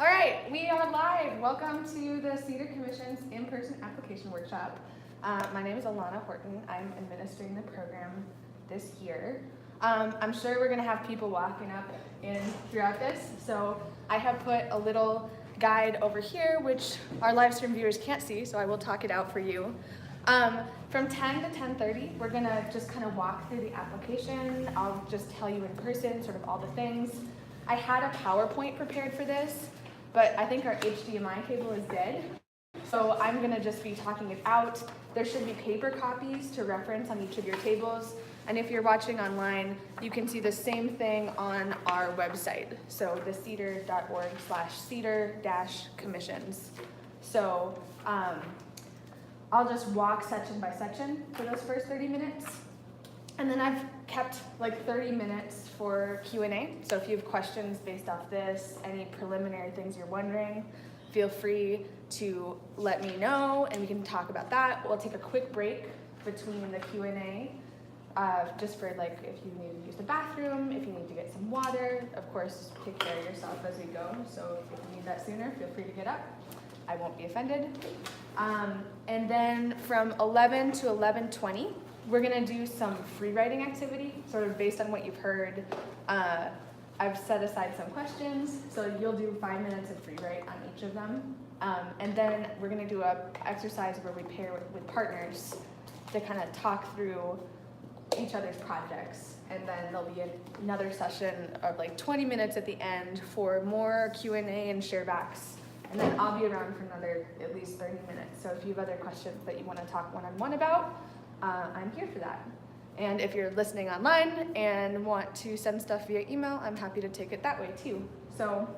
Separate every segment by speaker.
Speaker 1: All right, we are live. Welcome to the Cedar Commissions in-person application workshop. My name is Alana Horton. I'm administering the program this year. I'm sure we're gonna have people walking up in throughout this, so I have put a little guide over here, which our live stream viewers can't see, so I will talk it out for you. From 10 to 10:30, we're gonna just kind of walk through the application. I'll just tell you in person sort of all the things. I had a PowerPoint prepared for this, but I think our HDMI cable is dead. So I'm gonna just be talking it out. There should be paper copies to reference on each of your tables. And if you're watching online, you can see the same thing on our website. So thecedar.org/cedar-commissions. So I'll just walk section by section for those first 30 minutes. And then I've kept like 30 minutes for Q&A. So if you have questions based off this, any preliminary things you're wondering, feel free to let me know and we can talk about that. We'll take a quick break between the Q&A, just for like if you need to use the bathroom, if you need to get some water. Of course, take care of yourself as we go. So if you need that sooner, feel free to get up. I won't be offended. And then from 11 to 11:20, we're gonna do some free writing activity, sort of based on what you've heard. I've set aside some questions, so you'll do 5 minutes of free write on each of them. And then we're gonna do a exercise where we pair with partners to kind of talk through each other's projects. And then there'll be another session of like 20 minutes at the end for more Q&A and share backs. And then I'll be around for another at least 30 minutes. So if you have other questions that you wanna talk one-on-one about, I'm here for that. And if you're listening online and want to send stuff via email, I'm happy to take it that way too. So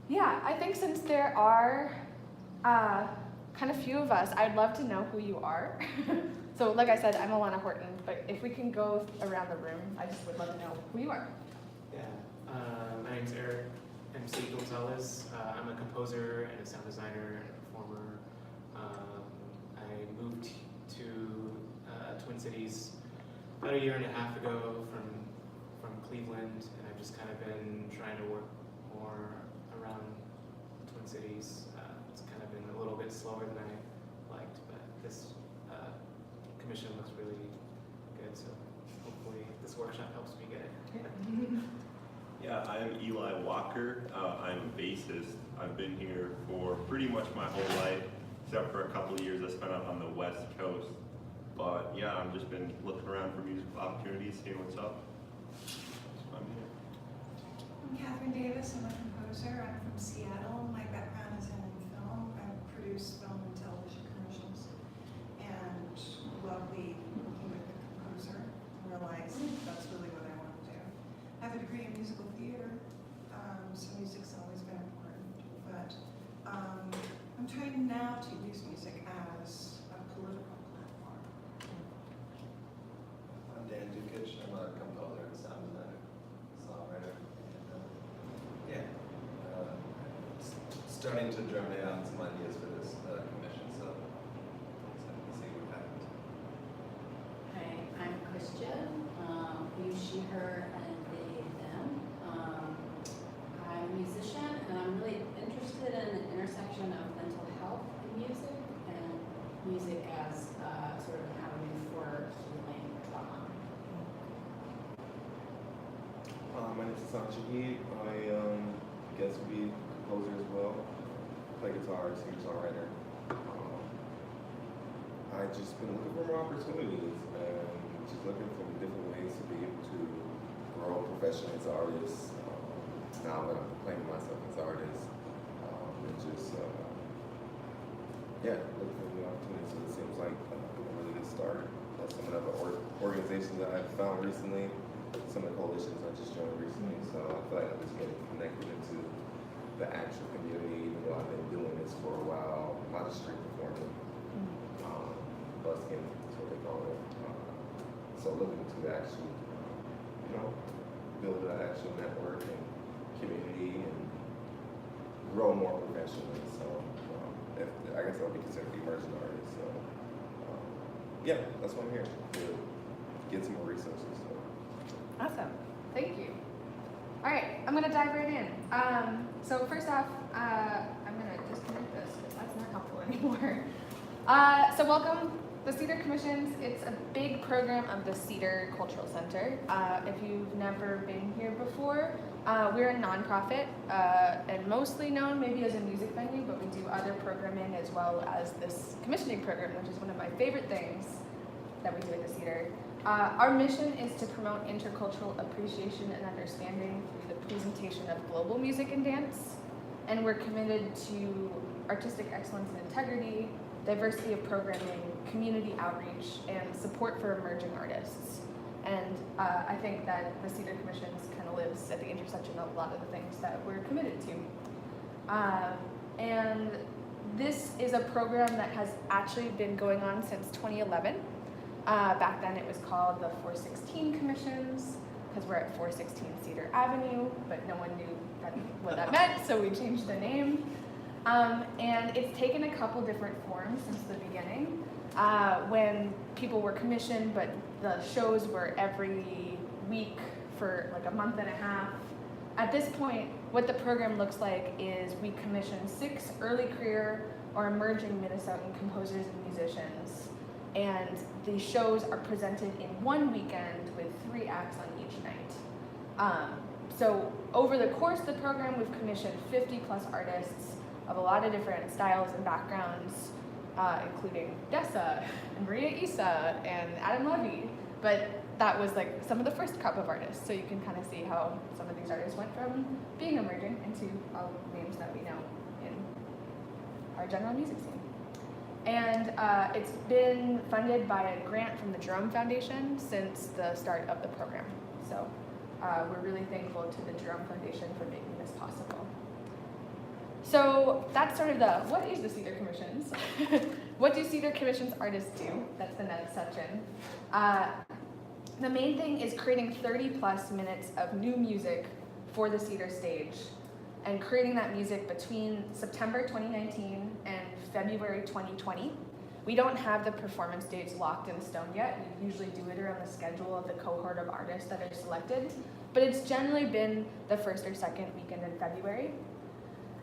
Speaker 1: yeah, I think since there are kind of few of us, I'd love to know who you are. So like I said, I'm Alana Horton, but if we can go around the room, I just would love to know who you are.
Speaker 2: Yeah, my name's Eric MC Gonzalez. I'm a composer and a sound designer and a performer. I moved to Twin Cities about a year and a half ago from Cleveland, and I've just kind of been trying to work more around the Twin Cities. It's kind of been a little bit slower than I liked, but this commission looks really good, so hopefully this workshop helps me get it.
Speaker 3: Yeah, I'm Eli Walker. I'm a bassist. I've been here for pretty much my whole life, except for a couple of years I spent out on the West Coast. But yeah, I've just been looking around for musical opportunities, seeing what's up. So I'm here.
Speaker 4: I'm Catherine Davis. I'm a composer. I'm from Seattle. My background is in film. I produce film and television commercials, and lovely working with the composer. Realized that's really what I want to do. I have a degree in musical theater, so music's always been important. But I'm trying now to use music as a political platform.
Speaker 5: I'm Dan Dukic. I'm a composer and sound designer, songwriter. And, starting to germinate on some ideas for this commission, so excited to see what happens.
Speaker 6: Hi, I'm Christian. We, she, her, and they, them. I'm a musician, and I'm really interested in the intersection of mental health and music as sort of an avenue for healing trauma.
Speaker 7: My name is Sanjay. I guess would be a composer as well. Play guitar, singer, songwriter. I just been looking for more opportunities and just looking for different ways to be able to grow professionally as an artist. Now that I'm claiming myself as an artist, and just yeah, looking for new opportunities. So it seems like a really good start. Some of the other organizations that I've found recently, some of the coalitions I just joined recently. So I feel like I'm just getting connected into the actual community, even though I've been doing this for a while. A lot of street performing, busking, is what they call it. So looking to actually, build an actual network and community and grow more professionally. So I guess I'll be considered an emerging artist. So yeah, that's why I'm here, to get some more resources. So.
Speaker 1: Awesome, thank you. All right, I'm gonna dive right in. So first off, I'm gonna disconnect this because that's not helpful anymore. So welcome, the Cedar Commissions. It's a big program of the Cedar Cultural Center. If you've never been here before, we're a nonprofit and mostly known maybe as a music venue, but we do other programming as well as this commissioning program, which is one of my favorite things that we do at the Cedar. Our mission is to promote intercultural appreciation and understanding through the presentation of global music and dance, and we're committed to artistic excellence and integrity, diversity of programming, community outreach, and support for emerging artists. And I think that the Cedar Commissions kind of lives at the intersection of a lot of the things that we're committed to. And this is a program that has actually been going on since 2011. Back then it was called the 416 Commissions, because we're at 416 Cedar Avenue, but no one knew what that meant, so we changed the name. And it's taken a couple different forms since the beginning. When people were commissioned, but the shows were every week for like a month and a half. At this point, what the program looks like is we commission 6 early career or emerging Minnesotan composers and musicians. And the shows are presented in one weekend with 3 acts on each night. So over the course of the program, we've commissioned 50 plus artists of a lot of different styles and backgrounds, including Dessa and Maria Issa and Adam Levy. But that was like some of the first crop of artists. So you can kind of see how some of these artists went from being emerging into all names that we know in our general music scene. And it's been funded by a grant from the Jerome Foundation since the start of the program. So we're really thankful to the Jerome Foundation for making this possible. So that's sort of what is the Cedar Commissions? What do Cedar Commissions artists do? That's the next section. The main thing is creating 30 plus minutes of new music for the Cedar stage, and creating that music between September 2019 and February 2020. We don't have the performance dates locked in stone yet. We usually do it around the schedule of the cohort of artists that are selected, but it's generally been the first or second weekend in February.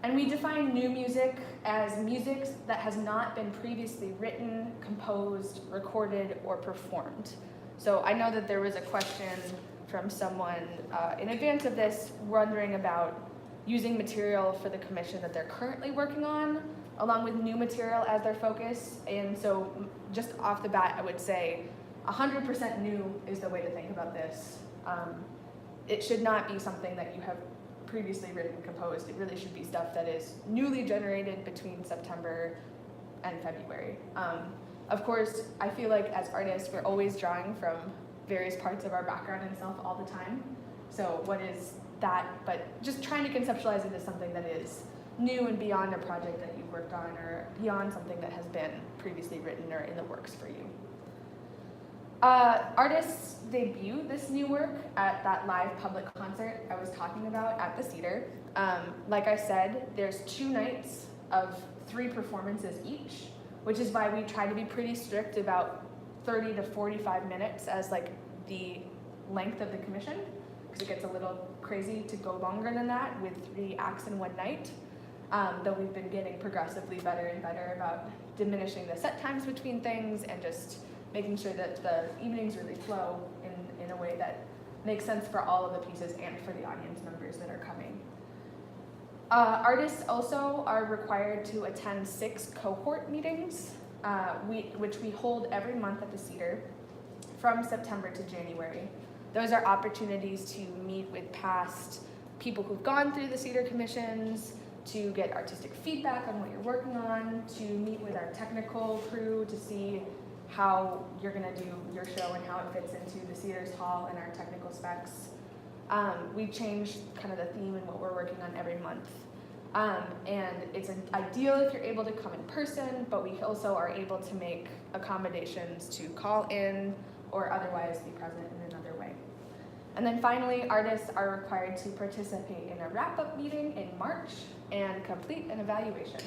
Speaker 1: And we define new music as music that has not been previously written, composed, recorded, or performed. So I know that there was a question from someone in advance of this wondering about using material for the commission that they're currently working on, along with new material as their focus. And so just off the bat, I would say 100% new is the way to think about this. It should not be something that you have previously written and composed. It really should be stuff that is newly generated between September and February. Of course, I feel like as artists, we're always drawing from various parts of our background and self all the time. So what is that? But just trying to conceptualize it as something that is new and beyond a project that you've worked on, or beyond something that has been previously written or in the works for you. Artists debut this new work at that live public concert I was talking about at the Cedar. Like I said, there's 2 nights of 3 performances each, which is why we try to be pretty strict about 30 to 45 minutes as like the length of the commission, because it gets a little crazy to go longer than that with 3 acts in one night. Though we've been getting progressively better and better about diminishing the set times between things and just making sure that the evenings really flow in a way that makes sense for all of the pieces and for the audience members that are coming. Artists also are required to attend 6 cohort meetings, which we hold every month at the Cedar from September to January. Those are opportunities to meet with past people who've gone through the Cedar Commissions, to get artistic feedback on what you're working on, to meet with our technical crew to see how you're gonna do your show and how it fits into the Cedars Hall and our technical specs. We change kind of the theme and what we're working on every month. And it's ideal if you're able to come in person, but we also are able to make accommodations to call in or otherwise be present in another way. And then finally, artists are required to participate in a wrap-up meeting in March and complete an evaluation.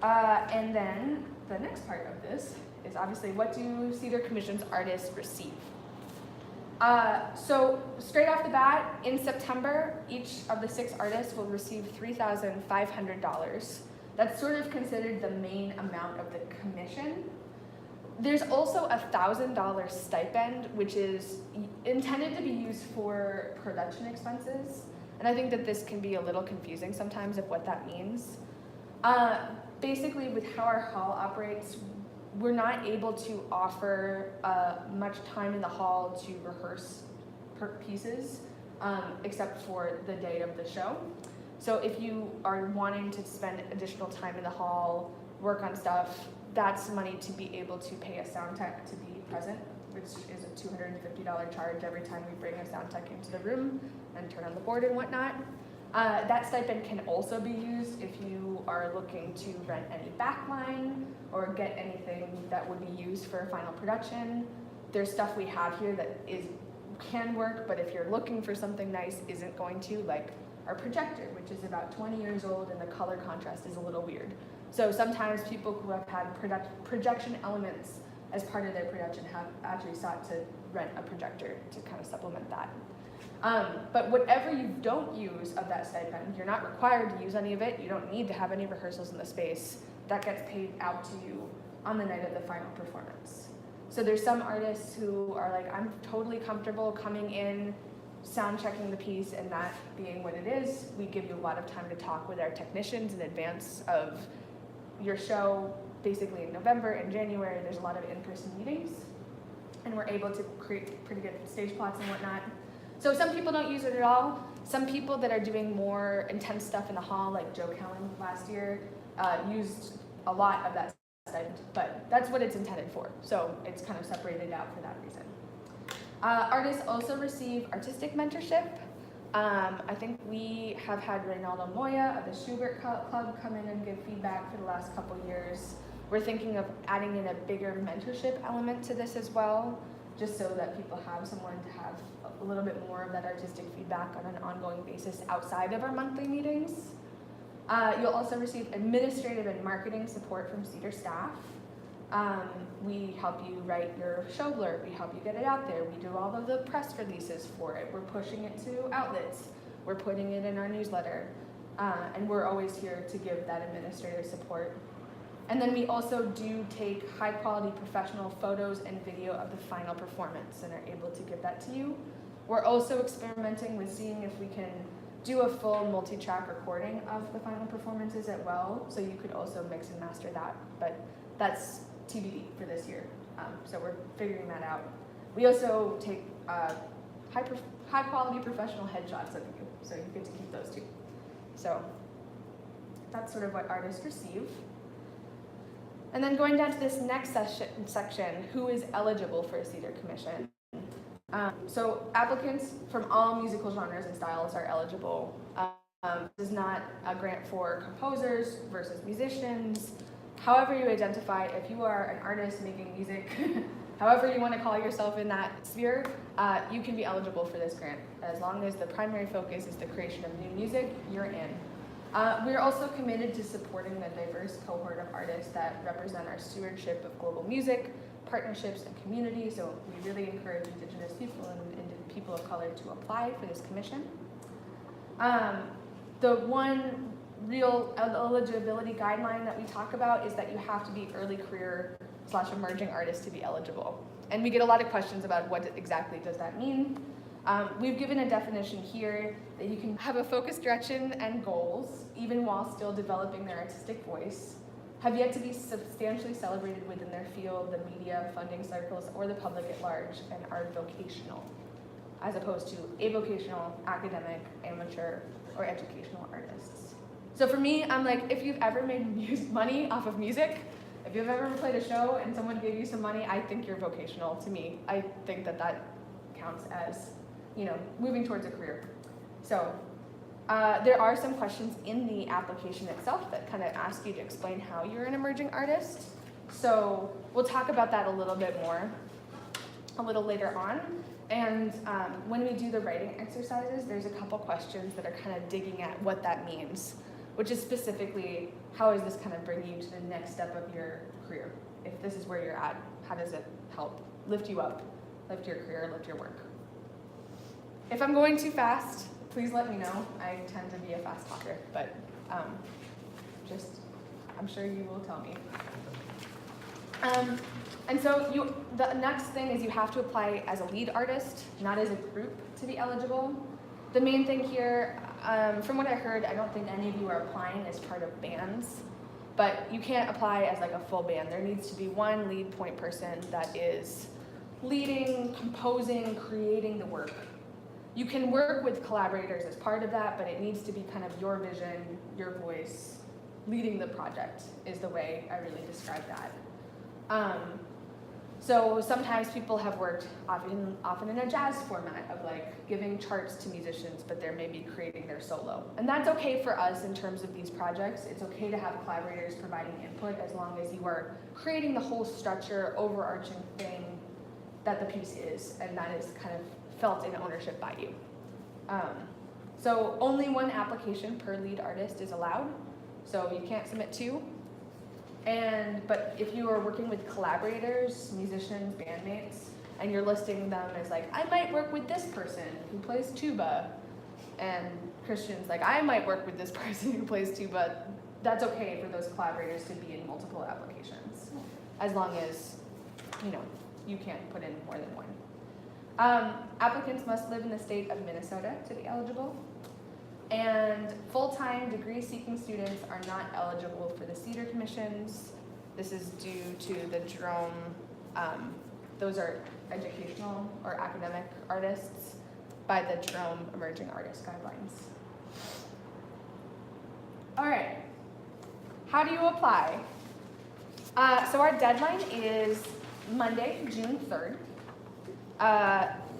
Speaker 1: And then the next part of this is obviously, what do Cedar Commissions artists receive? So straight off the bat, in September, each of the 6 artists will receive $3,500. That's sort of considered the main amount of the commission. There's also a $1,000 stipend, which is intended to be used for production expenses. And I think that this can be a little confusing sometimes of what that means. Basically, with how our hall operates, we're not able to offer much time in the hall to rehearse pieces, except for the day of the show. So if you are wanting to spend additional time in the hall, work on stuff, that's money to be able to pay a sound tech to be present, which is a $250 charge every time we bring a sound tech into the room and turn on the board and whatnot. That stipend can also be used if you are looking to rent any backline or get anything that would be used for a final production. There's stuff we have here that can work, but if you're looking for something nice, isn't going to, like our projector, which is about 20 years old and the color contrast is a little weird. So sometimes people who have had projection elements as part of their production have actually sought to rent a projector to kind of supplement that. But whatever you don't use of that stipend, you're not required to use any of it. You don't need to have any rehearsals in the space. That gets paid out to you on the night of the final performance. So there's some artists who are like, I'm totally comfortable coming in, sound checking the piece, and that being what it is. We give you a lot of time to talk with our technicians in advance of your show. Basically in November and January, there's a lot of in-person meetings, and we're able to create pretty good stage plots and whatnot. So some people don't use it at all. Some people that are doing more intense stuff in the hall, like Joe Kellen last year, used a lot of that stipend, but that's what it's intended for. So it's kind of separated out for that reason. Artists also receive artistic mentorship. I think we have had Reynaldo Moya of the Schubert Club come in and give feedback for the last couple years. We're thinking of adding in a bigger mentorship element to this as well, just so that people have someone to have a little bit more of that artistic feedback on an ongoing basis outside of our monthly meetings. You'll also receive administrative and marketing support from Cedar staff. We help you write your show blurb, we help you get it out there, we do all of the press releases for it, we're pushing it to outlets, we're putting it in our newsletter, and we're always here to give that administrative support. And then we also do take high quality professional photos and video of the final performance and are able to give that to you. We're also experimenting with seeing if we can do a full multi-track recording of the final performances as well, so you could also mix and master that, but that's TBD for this year, so we're figuring that out. We also take high quality professional headshots of you, so you get to keep those too. So that's sort of what artists receive. And then going down to this next section, who is eligible for a Cedar Commission? So applicants from all musical genres and styles are eligible. This is not a grant for composers versus musicians. However you identify, if you are an artist making music, however you want to call yourself in that sphere, you can be eligible for this grant. As long as the primary focus is the creation of new music, you're in. We're also committed to supporting the diverse cohort of artists that represent our stewardship of global music, partnerships, and community, so we really encourage Indigenous people and people of color to apply for this commission. The one real eligibility guideline that we talk about is that you have to be early career / emerging artist to be eligible. And we get a lot of questions about what exactly does that mean. We've given a definition here that you can have a focused direction and goals, even while still developing their artistic voice, have yet to be substantially celebrated within their field, the media, funding circles, or the public at large, and are vocational, as opposed to avocational, academic, amateur, or educational artists. So for me, I'm like, if you've ever made money off of music, if you've ever played a show and someone gave you some money, I think you're vocational to me. I think that that counts as, moving towards a career. So there are some questions in the application itself that kind of ask you to explain how you're an emerging artist. So we'll talk about that a little bit more a little later on. And when we do the writing exercises, there's a couple questions that are kind of digging at what that means, which is specifically, how does this kind of bring you to the next step of your career? If this is where you're at, how does it help lift you up, lift your career, lift your work? if I'm going too fast, please let me know. I tend to be a fast talker, but I'm sure you will tell me. And so the next thing is you have to apply as a lead artist, not as a group, to be eligible. The main thing here, from what I heard, I don't think any of you are applying as part of bands, but you can't apply as like a full band. There needs to be one lead point person that is leading, composing, creating the work. You can work with collaborators as part of that, but it needs to be kind of your vision, your voice, leading the project is the way I really describe that. So sometimes people have worked often in a jazz format of like giving charts to musicians, but they're maybe creating their solo. And that's okay for us in terms of these projects. It's okay to have collaborators providing input as long as you are creating the whole structure, overarching thing that the piece is, and that is kind of felt in ownership by you. So only one application per lead artist is allowed, so you can't submit two. But if you are working with collaborators, musicians, bandmates, and you're listing them as like, I might work with this person who plays tuba, and Christian's like, I might work with this person who plays tuba, that's okay for those collaborators to be in multiple applications, as long as, you can't put in more than one. Applicants must live in the state of Minnesota to be eligible. And full-time degree-seeking students are not eligible for the Cedar Commissions. This is due to the Jerome, those are educational or academic artists by the Jerome Emerging Artist Guidelines. All right, how do you apply? So our deadline is Monday, June 3rd.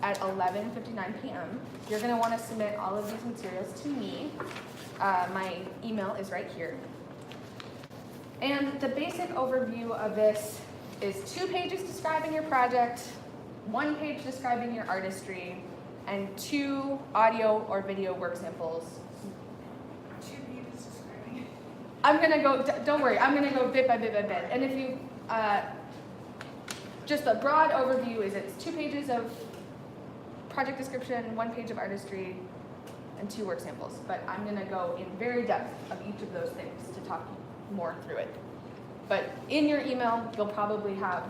Speaker 1: At 11:59 p.m. You're going to want to submit all of these materials to me. My email is right here. And the basic overview of this is 2 pages describing your project, 1 page describing your artistry, and 2 audio or video work samples.
Speaker 4: 2 pages describing it.
Speaker 1: I'm going to go, don't worry, I'm going to go bit by bit by bit. And if you, just a broad overview is it's 2 pages of project description, 1 page of artistry, and 2 work samples. But I'm going to go in very depth of each of those things to talk more through it. But in your email, you'll probably have,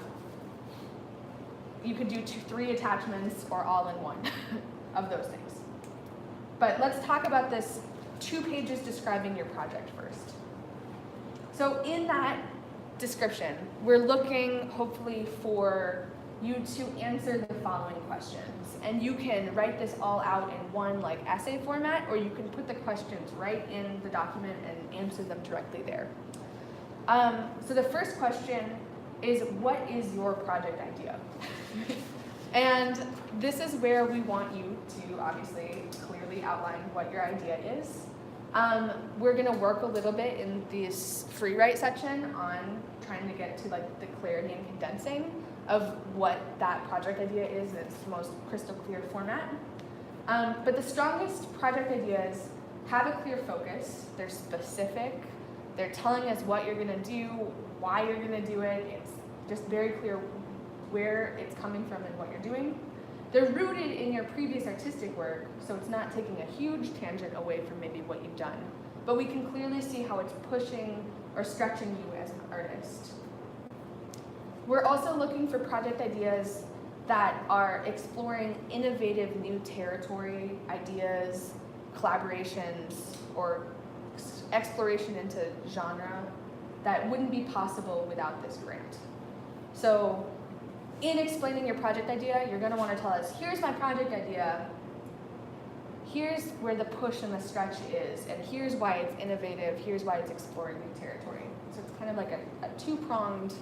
Speaker 1: you could do 3 attachments or all in one of those things. But let's talk about this 2 pages describing your project first. So in that description, we're looking hopefully for you to answer the following questions. And you can write this all out in one like essay format, or you can put the questions right in the document and answer them directly there. So the first question is, what is your project idea? And this is where we want you to obviously clearly outline what your idea is. We're gonna work a little bit in this free write section on trying to get to like the clarity and condensing of what that project idea is in its most crystal clear format. But the strongest project ideas have a clear focus, they're specific, they're telling us what you're gonna do, why you're gonna do it, it's just very clear where it's coming from and what you're doing. They're rooted in your previous artistic work, so it's not taking a huge tangent away from maybe what you've done. But we can clearly see how it's pushing or stretching you as an artist. We're also looking for project ideas that are exploring innovative new territory, ideas, collaborations, or exploration into genre that wouldn't be possible without this grant. So in explaining your project idea, you're gonna wanna tell us, here's my project idea, here's where the push and the stretch is, and here's why it's innovative, here's why it's exploring new territory. So it's kind of like a 2-pronged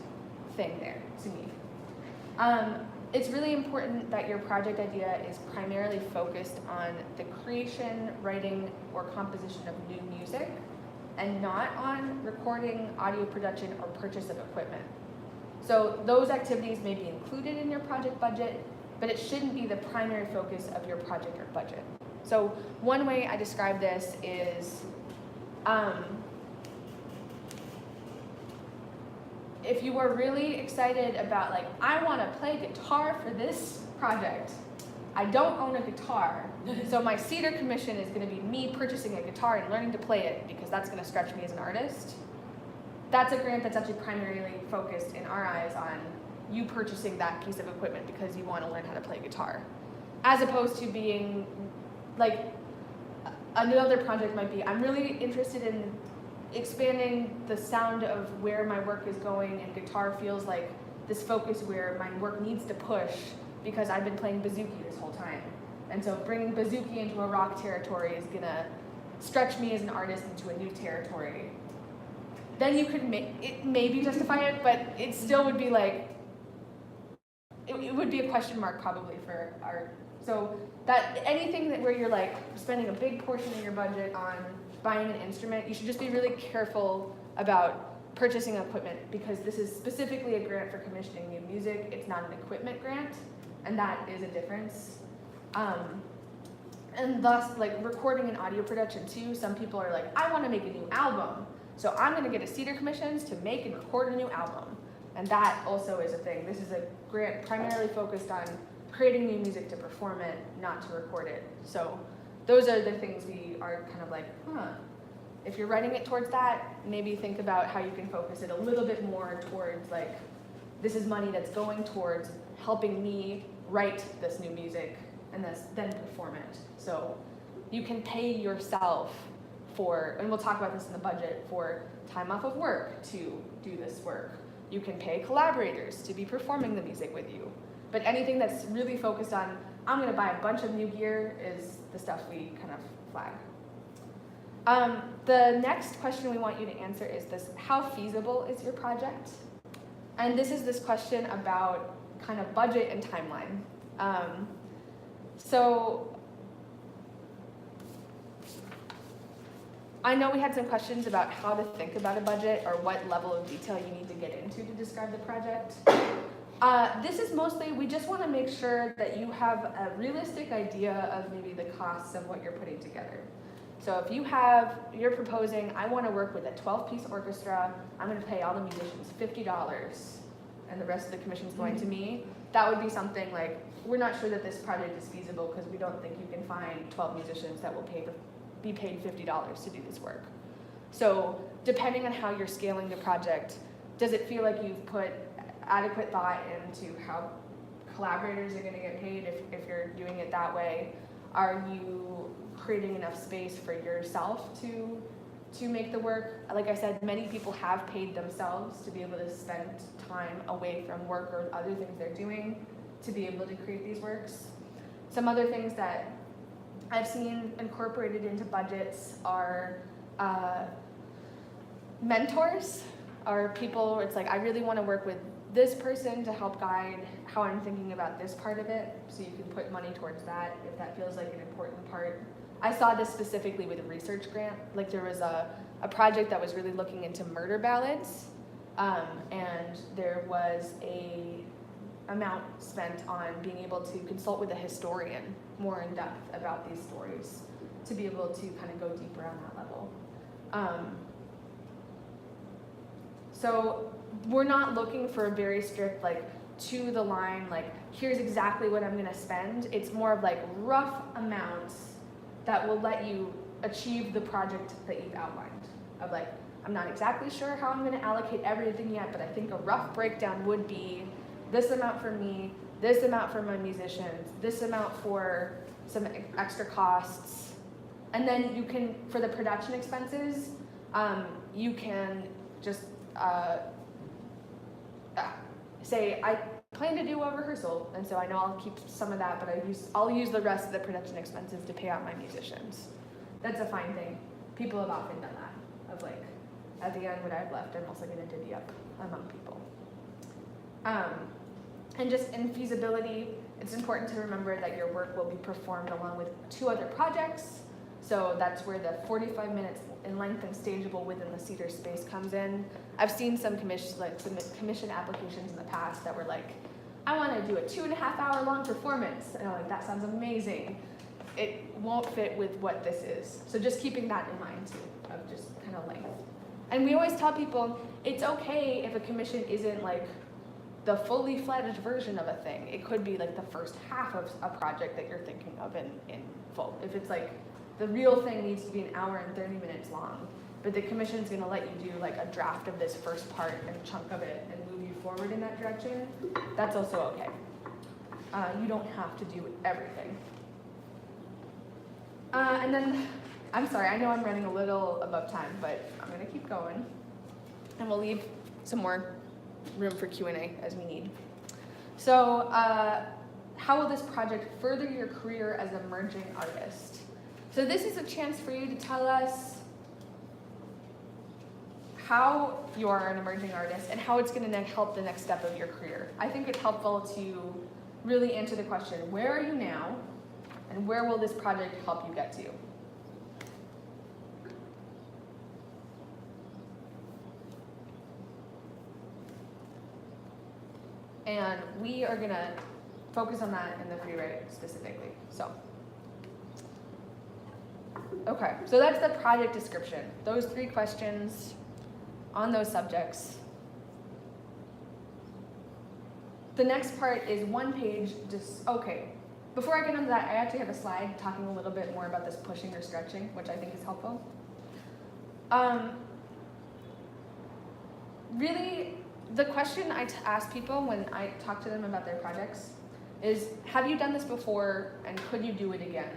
Speaker 1: thing there to me. It's really important that your project idea is primarily focused on the creation, writing, or composition of new music, and not on recording, audio production, or purchase of equipment. So those activities may be included in your project budget, but it shouldn't be the primary focus of your project or budget. So one way I describe this is, if you were really excited about like, I want to play guitar for this project, I don't own a guitar, so my Cedar Commission is going to be me purchasing a guitar and learning to play it because that's going to stretch me as an artist. That's a grant that's actually primarily focused in our eyes on you purchasing that piece of equipment because you want to learn how to play guitar. As opposed to being like, another project might be, I'm really interested in expanding the sound of where my work is going, and guitar feels like this focus where my work needs to push because I've been playing bouzouki this whole time. And so bringing bouzouki into a rock territory is gonna stretch me as an artist into a new territory. Then you could maybe justify it, but it still would be like, it would be a question mark probably for art. So that anything that where you're like spending a big portion of your budget on buying an instrument, you should just be really careful about purchasing equipment because this is specifically a grant for commissioning new music. It's not an equipment grant, and that is a difference. And thus, like recording and audio production too, some people are like, I want to make a new album, so I'm going to get a Cedar Commissions to make and record a new album. And that also is a thing. This is a grant primarily focused on creating new music to perform it, not to record it. So those are the things we are kind of like, if you're writing it towards that, maybe think about how you can focus it a little bit more towards like, this is money that's going towards helping me write this new music and then perform it. So you can pay yourself for, and we'll talk about this in the budget, for time off of work to do this work. You can pay collaborators to be performing the music with you. But anything that's really focused on, I'm gonna buy a bunch of new gear, is the stuff we kind of flag. The next question we want you to answer is this: how feasible is your project? And this is this question about kind of budget and timeline. So I know we had some questions about how to think about a budget or what level of detail you need to get into to describe the project. This is mostly, we just want to make sure that you have a realistic idea of maybe the costs of what you're putting together. So if you're proposing, I want to work with a 12-piece orchestra, I'm going to pay all the musicians $50 and the rest of the commission's going to me, that would be something like, we're not sure that this project is feasible because we don't think you can find 12 musicians that will be paid $50 to do this work. So depending on how you're scaling the project, does it feel like you've put adequate thought into how collaborators are going to get paid if you're doing it that way? Are you creating enough space for yourself to make the work? Like I said, many people have paid themselves to be able to spend time away from work or other things they're doing to be able to create these works. Some other things that I've seen incorporated into budgets are mentors, or people, it's like, I really want to work with this person to help guide how I'm thinking about this part of it, so you can put money towards that if that feels like an important part. I saw this specifically with a research grant. Like there was a project that was really looking into murder ballads, and there was a amount spent on being able to consult with a historian more in depth about these stories to be able to kind of go deeper on that level. So we're not looking for a very strict, like, to the line, like, here's exactly what I'm gonna spend. It's more of like rough amounts that will let you achieve the project that you've outlined. Of like, I'm not exactly sure how I'm gonna allocate everything yet, but I think a rough breakdown would be this amount for me, this amount for my musicians, this amount for some extra costs. And then you can, for the production expenses, you can just say, I plan to do a rehearsal, and so I know I'll keep some of that, but I'll use the rest of the production expenses to pay out my musicians. That's a fine thing. People have often done that, of like, at the end when I've left, I'm also gonna divvy up among people. And just in feasibility, it's important to remember that your work will be performed along with 2 other projects. So that's where the 45 minutes in length and stageable within the Cedar space comes in. I've seen some commission applications in the past that were like, I want to do a 2.5-hour long performance. And I'm like, that sounds amazing. It won't fit with what this is. So just keeping that in mind too, of just kind of length. And we always tell people, it's okay if a commission isn't like the fully fledged version of a thing. It could be like the first half of a project that you're thinking of in full. If it's like the real thing needs to be an hour and 30 minutes long, but the commission's gonna let you do like a draft of this first part and chunk of it and move you forward in that direction, that's also okay. You don't have to do everything. And then, I'm sorry, I know I'm running a little above time, but I'm gonna keep going. And we'll leave some more room for Q&A as we need. So, how will this project further your career as an emerging artist? So this is a chance for you to tell us how you are an emerging artist and how it's gonna help the next step of your career. I think it's helpful to really answer the question, where are you now, and where will this project help you get to? And we are gonna focus on that in the free write specifically, so. Okay, so that's the project description. Those 3 questions on those subjects. The next part is 1 page, okay. Before I get into that, I actually have a slide talking a little bit more about this pushing or stretching, which I think is helpful. Really, the question I ask people when I talk to them about their projects is, have you done this before and could you do it again?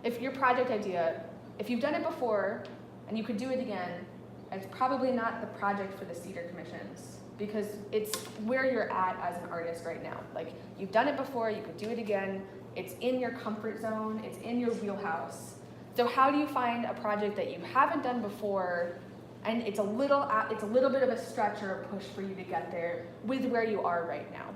Speaker 1: If your project idea, if you've done it before and you could do it again, it's probably not the project for the Cedar Commissions, because it's where you're at as an artist right now. Like, you've done it before, you could do it again, it's in your comfort zone, it's in your wheelhouse. So how do you find a project that you haven't done before, and it's a little bit of a stretch or a push for you to get there with where you are right now?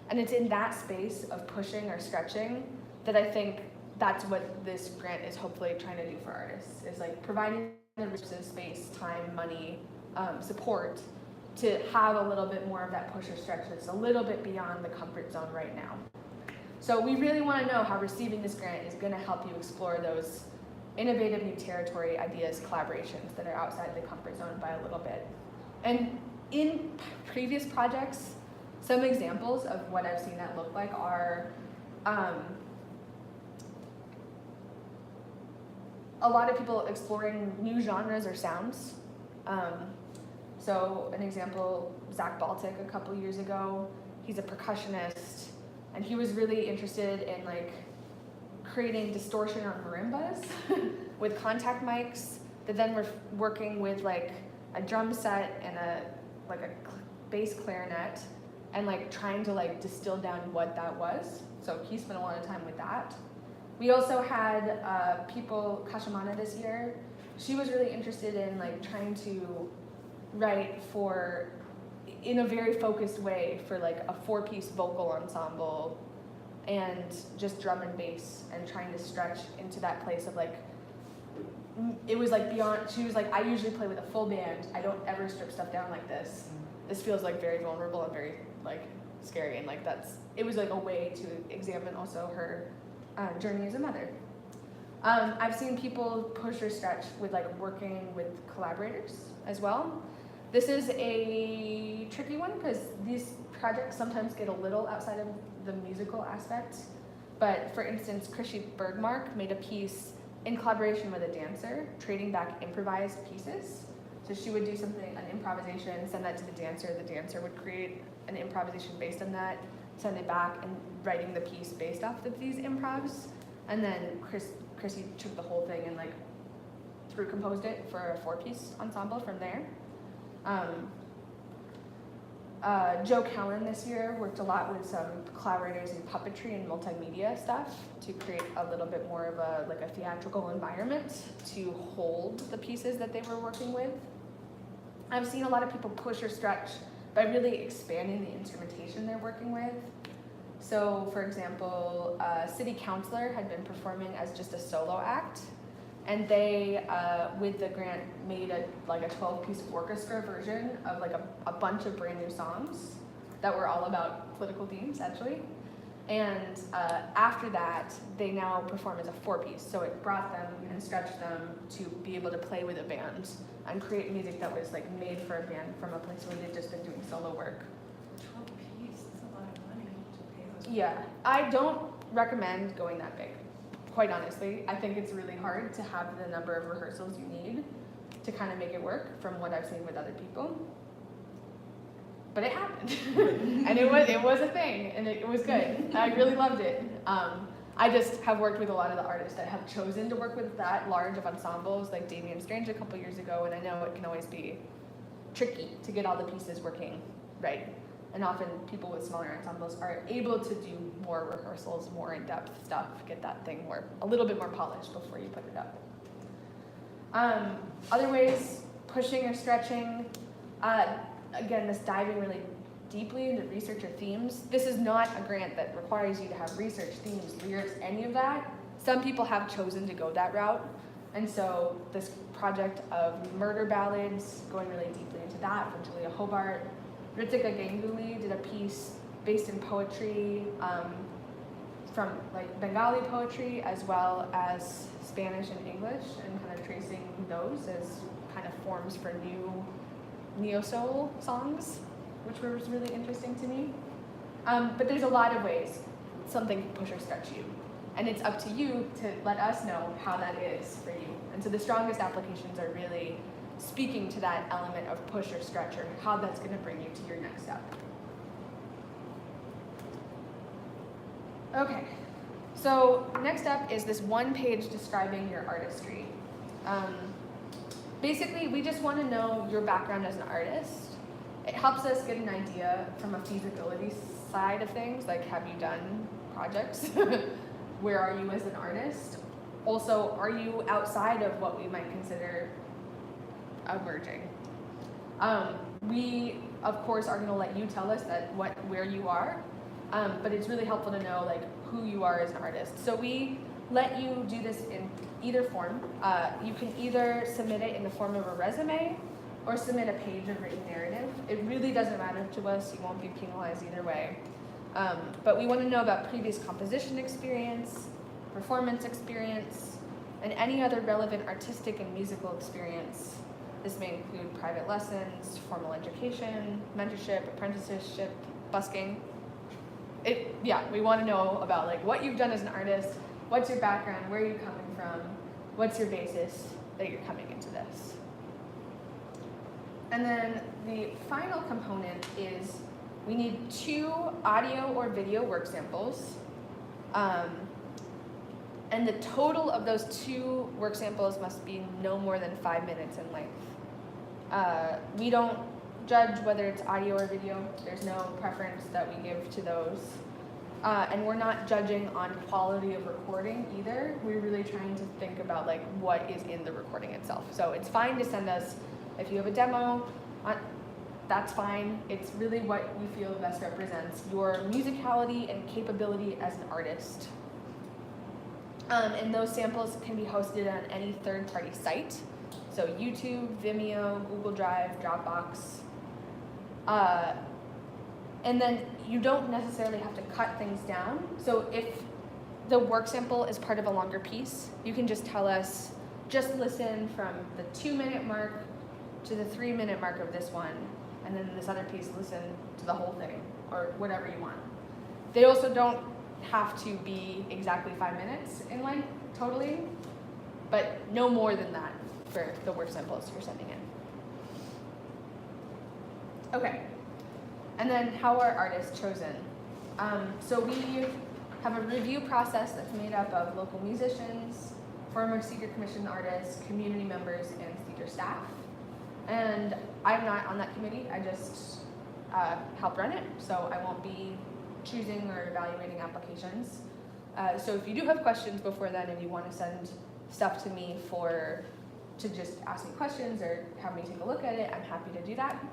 Speaker 1: And it's in that space of pushing or stretching that I think that's what this grant is hopefully trying to do for artists, is like providing the resources, space, time, money, support to have a little bit more of that push or stretch that's a little bit beyond the comfort zone right now. So we really want to know how receiving this grant is going to help you explore those innovative new territory ideas, collaborations that are outside the comfort zone by a little bit. And in previous projects, some examples of what I've seen that look like are a lot of people exploring new genres or sounds. So an example, Zach Baltic a couple years ago, he's a percussionist, and he was really interested in like creating distortion on marimbas with contact mics that then were working with like a drum set and a bass clarinet and like trying to like distill down what that was. So he spent a lot of time with that. We also had Kashimana this year. She was really interested in like trying to write in a very focused way for like a 4-piece vocal ensemble and just drum and bass, and trying to stretch into that place of like, it was like beyond, she was like, I usually play with a full band, I don't ever strip stuff down like this. This feels like very vulnerable and very like scary, and like it was like a way to examine also her journey as a mother. I've seen people push or stretch with like working with collaborators as well. This is a tricky one because these projects sometimes get a little outside of the musical aspect. But for instance, Chrissy Bergmark made a piece in collaboration with a dancer, trading back improvised pieces. So she would do something, an improvisation, send that to the dancer would create an improvisation based on that, send it back, and writing the piece based off of these improvs. And then Chrissy took the whole thing and like composed it for a 4-piece ensemble from there. Joe Callan this year worked a lot with some collaborators in puppetry and multimedia stuff to create a little bit more of a theatrical environment to hold the pieces that they were working with. I've seen a lot of people push or stretch by really expanding the instrumentation they're working with. So for example, a city councilor had been performing as just a solo act, and they, with the grant, made a 12-piece orchestra version of like a bunch of brand new songs that were all about political themes, actually. And after that, they now perform as a 4-piece. So it brought them and stretched them to be able to play with a band and create music that was like made for a band from a place where they'd just been doing solo work.
Speaker 2: this.
Speaker 1: Yeah, I don't recommend going that big, quite honestly. I think it's really hard to have the number of rehearsals you need to kind of make it work from what I've seen with other people. But it happened, and it was a thing, and it was good. I really loved it. I just have worked with a lot of the artists that have chosen to work with that large of ensembles, like Damien Strange a couple years ago, and I know it can always be tricky to get all the pieces working right. And often people with smaller ensembles are able to do more rehearsals, more in-depth stuff, get that thing a little bit more polished before you put it up. Other ways, pushing or stretching. Again, this diving really deeply into research or themes. This is not a grant that requires you to have research, themes, lyrics, any of that. Some people have chosen to go that route. And so this project of murder ballads, going really deeply into that from Julia Hobart. Ritika Ganguly did a piece based in poetry from like Bengali poetry as well as Spanish and English, and kind of tracing those as kind of forms for new neo-soul songs, which was really interesting to me. But there's a lot of ways something can push or stretch you. And it's up to you to let us know how that is for you. And so the strongest applications are really speaking to that element of push or stretch, or how that's going to bring you to your next step. Okay, so next up is this one page describing your artistry. Basically, we just want to know your background as an artist. It helps us get an idea from a feasibility side of things, like have you done projects? Where are you as an artist? Also, are you outside of what we might consider emerging? We, of course, are going to let you tell us where you are, but it's really helpful to know like who you are as an artist. So we let you do this in either form. You can either submit it in the form of a resume or submit a page of written narrative. It really doesn't matter to us. You won't be penalized either way. But we want to know about previous composition experience, performance experience, and any other relevant artistic and musical experience. This may include private lessons, formal education, mentorship, apprenticeship, busking. We want to know about like what you've done as an artist, what's your background, where are you coming from, what's your basis that you're coming into this. And then the final component is we need 2 audio or video work samples. And the total of those 2 work samples must be no more than 5 minutes in length. We don't judge whether it's audio or video. There's no preference that we give to those. And we're not judging on quality of recording either. We're really trying to think about like what is in the recording itself. So it's fine to send us, if you have a demo, that's fine. It's really what we feel best represents your musicality and capability as an artist. And those samples can be hosted on any third-party site. So YouTube, Vimeo, Google Drive, Dropbox. And then you don't necessarily have to cut things down. So if the work sample is part of a longer piece, you can just tell us, just listen from the 2-minute mark to the 3-minute mark of this one, and then this other piece, listen to the whole thing, or whatever you want. They also don't have to be exactly 5 minutes in length, totally, but no more than that for the work samples you're sending in. Okay, and then how are artists chosen? So we have a review process that's made up of local musicians, former Cedar Commission artists, community members, and Cedar staff. And I'm not on that committee, I just help run it, so I won't be choosing or evaluating applications. So if you do have questions before then and you want to send stuff to me to just ask me questions or have me take a look at it, I'm happy to do that.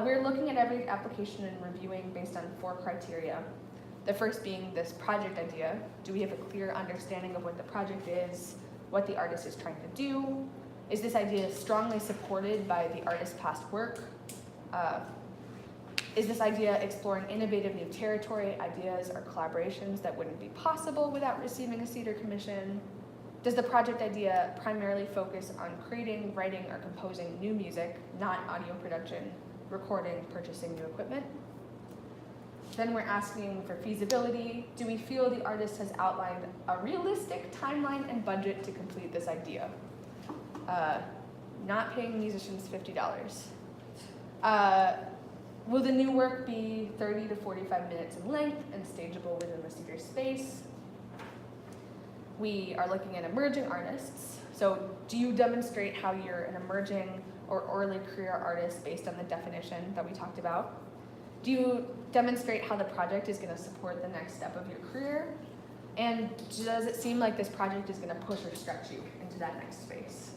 Speaker 1: We're looking at every application and reviewing based on 4 criteria. The first being this project idea. Do we have a clear understanding of what the project is, what the artist is trying to do? Is this idea strongly supported by the artist's past work? Is this idea exploring innovative new territory, ideas, or collaborations that wouldn't be possible without receiving a Cedar Commission? Does the project idea primarily focus on creating, writing, or composing new music, not audio production, recording, purchasing new equipment? Then we're asking for feasibility. Do we feel the artist has outlined a realistic timeline and budget to complete this idea? Not paying musicians $50. Will the new work be 30 to 45 minutes in length and stageable within the Cedar space? We are looking at emerging artists. So do you demonstrate how you're an emerging or early career artist based on the definition that we talked about? Do you demonstrate how the project is going to support the next step of your career? And does it seem like this project is going to push or stretch you into that next space?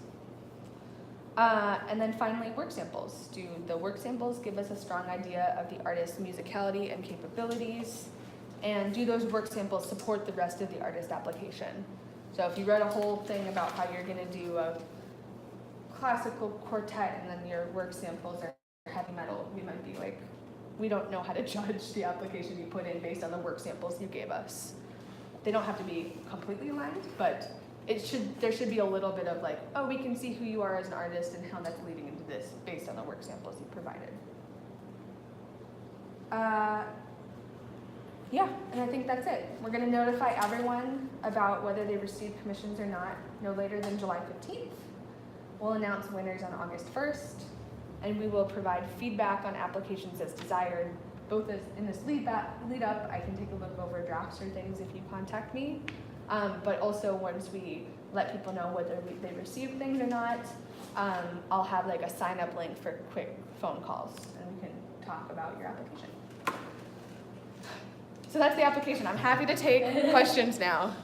Speaker 1: And then finally, work samples. Do the work samples give us a strong idea of the artist's musicality and capabilities? And do those work samples support the rest of the artist application? So if you read a whole thing about how you're going to do a classical quartet and then your work samples are heavy metal, we might be like, we don't know how to judge the application you put in based on the work samples you gave us. They don't have to be completely aligned, but there should be a little bit of like, oh, we can see who you are as an artist and how that's leading into this based on the work samples you provided. Yeah, and I think that's it. We're gonna notify everyone about whether they received commissions or not no later than July 15th. We'll announce winners on August 1st, and we will provide feedback on applications as desired, both as in this lead up, I can take a look over drafts or things if you contact me, but also once we let people know whether they received things or not, I'll have like a sign up link for quick phone calls, and we can talk about your application. So that's the application. I'm happy to take questions now.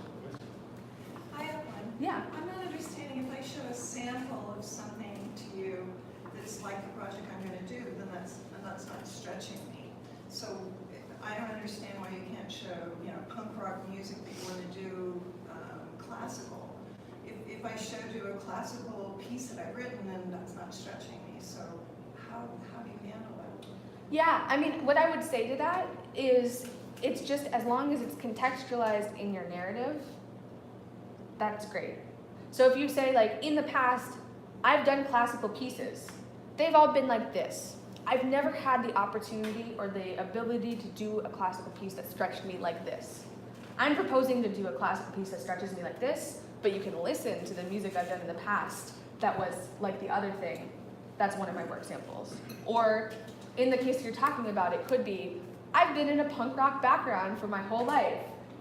Speaker 4: I have one.
Speaker 1: Yeah.
Speaker 4: I'm not understanding if I show a sample of something to you that's like the project I'm going to do, then that's not stretching me. So I don't understand why you can't show, punk rock music that you want to do classical. If I showed you a classical piece that I've written, then that's not stretching me. So how do you handle that?
Speaker 1: Yeah, I mean, what I would say to that is it's just as long as it's contextualized in your narrative, that's great. So if you say like, in the past, I've done classical pieces. They've all been like this. I've never had the opportunity or the ability to do a classical piece that stretched me like this. I'm proposing to do a classical piece that stretches me like this, but you can listen to the music I've done in the past that was like the other thing. That's one of my work samples. Or in the case you're talking about, it could be, I've been in a punk rock background for my whole life.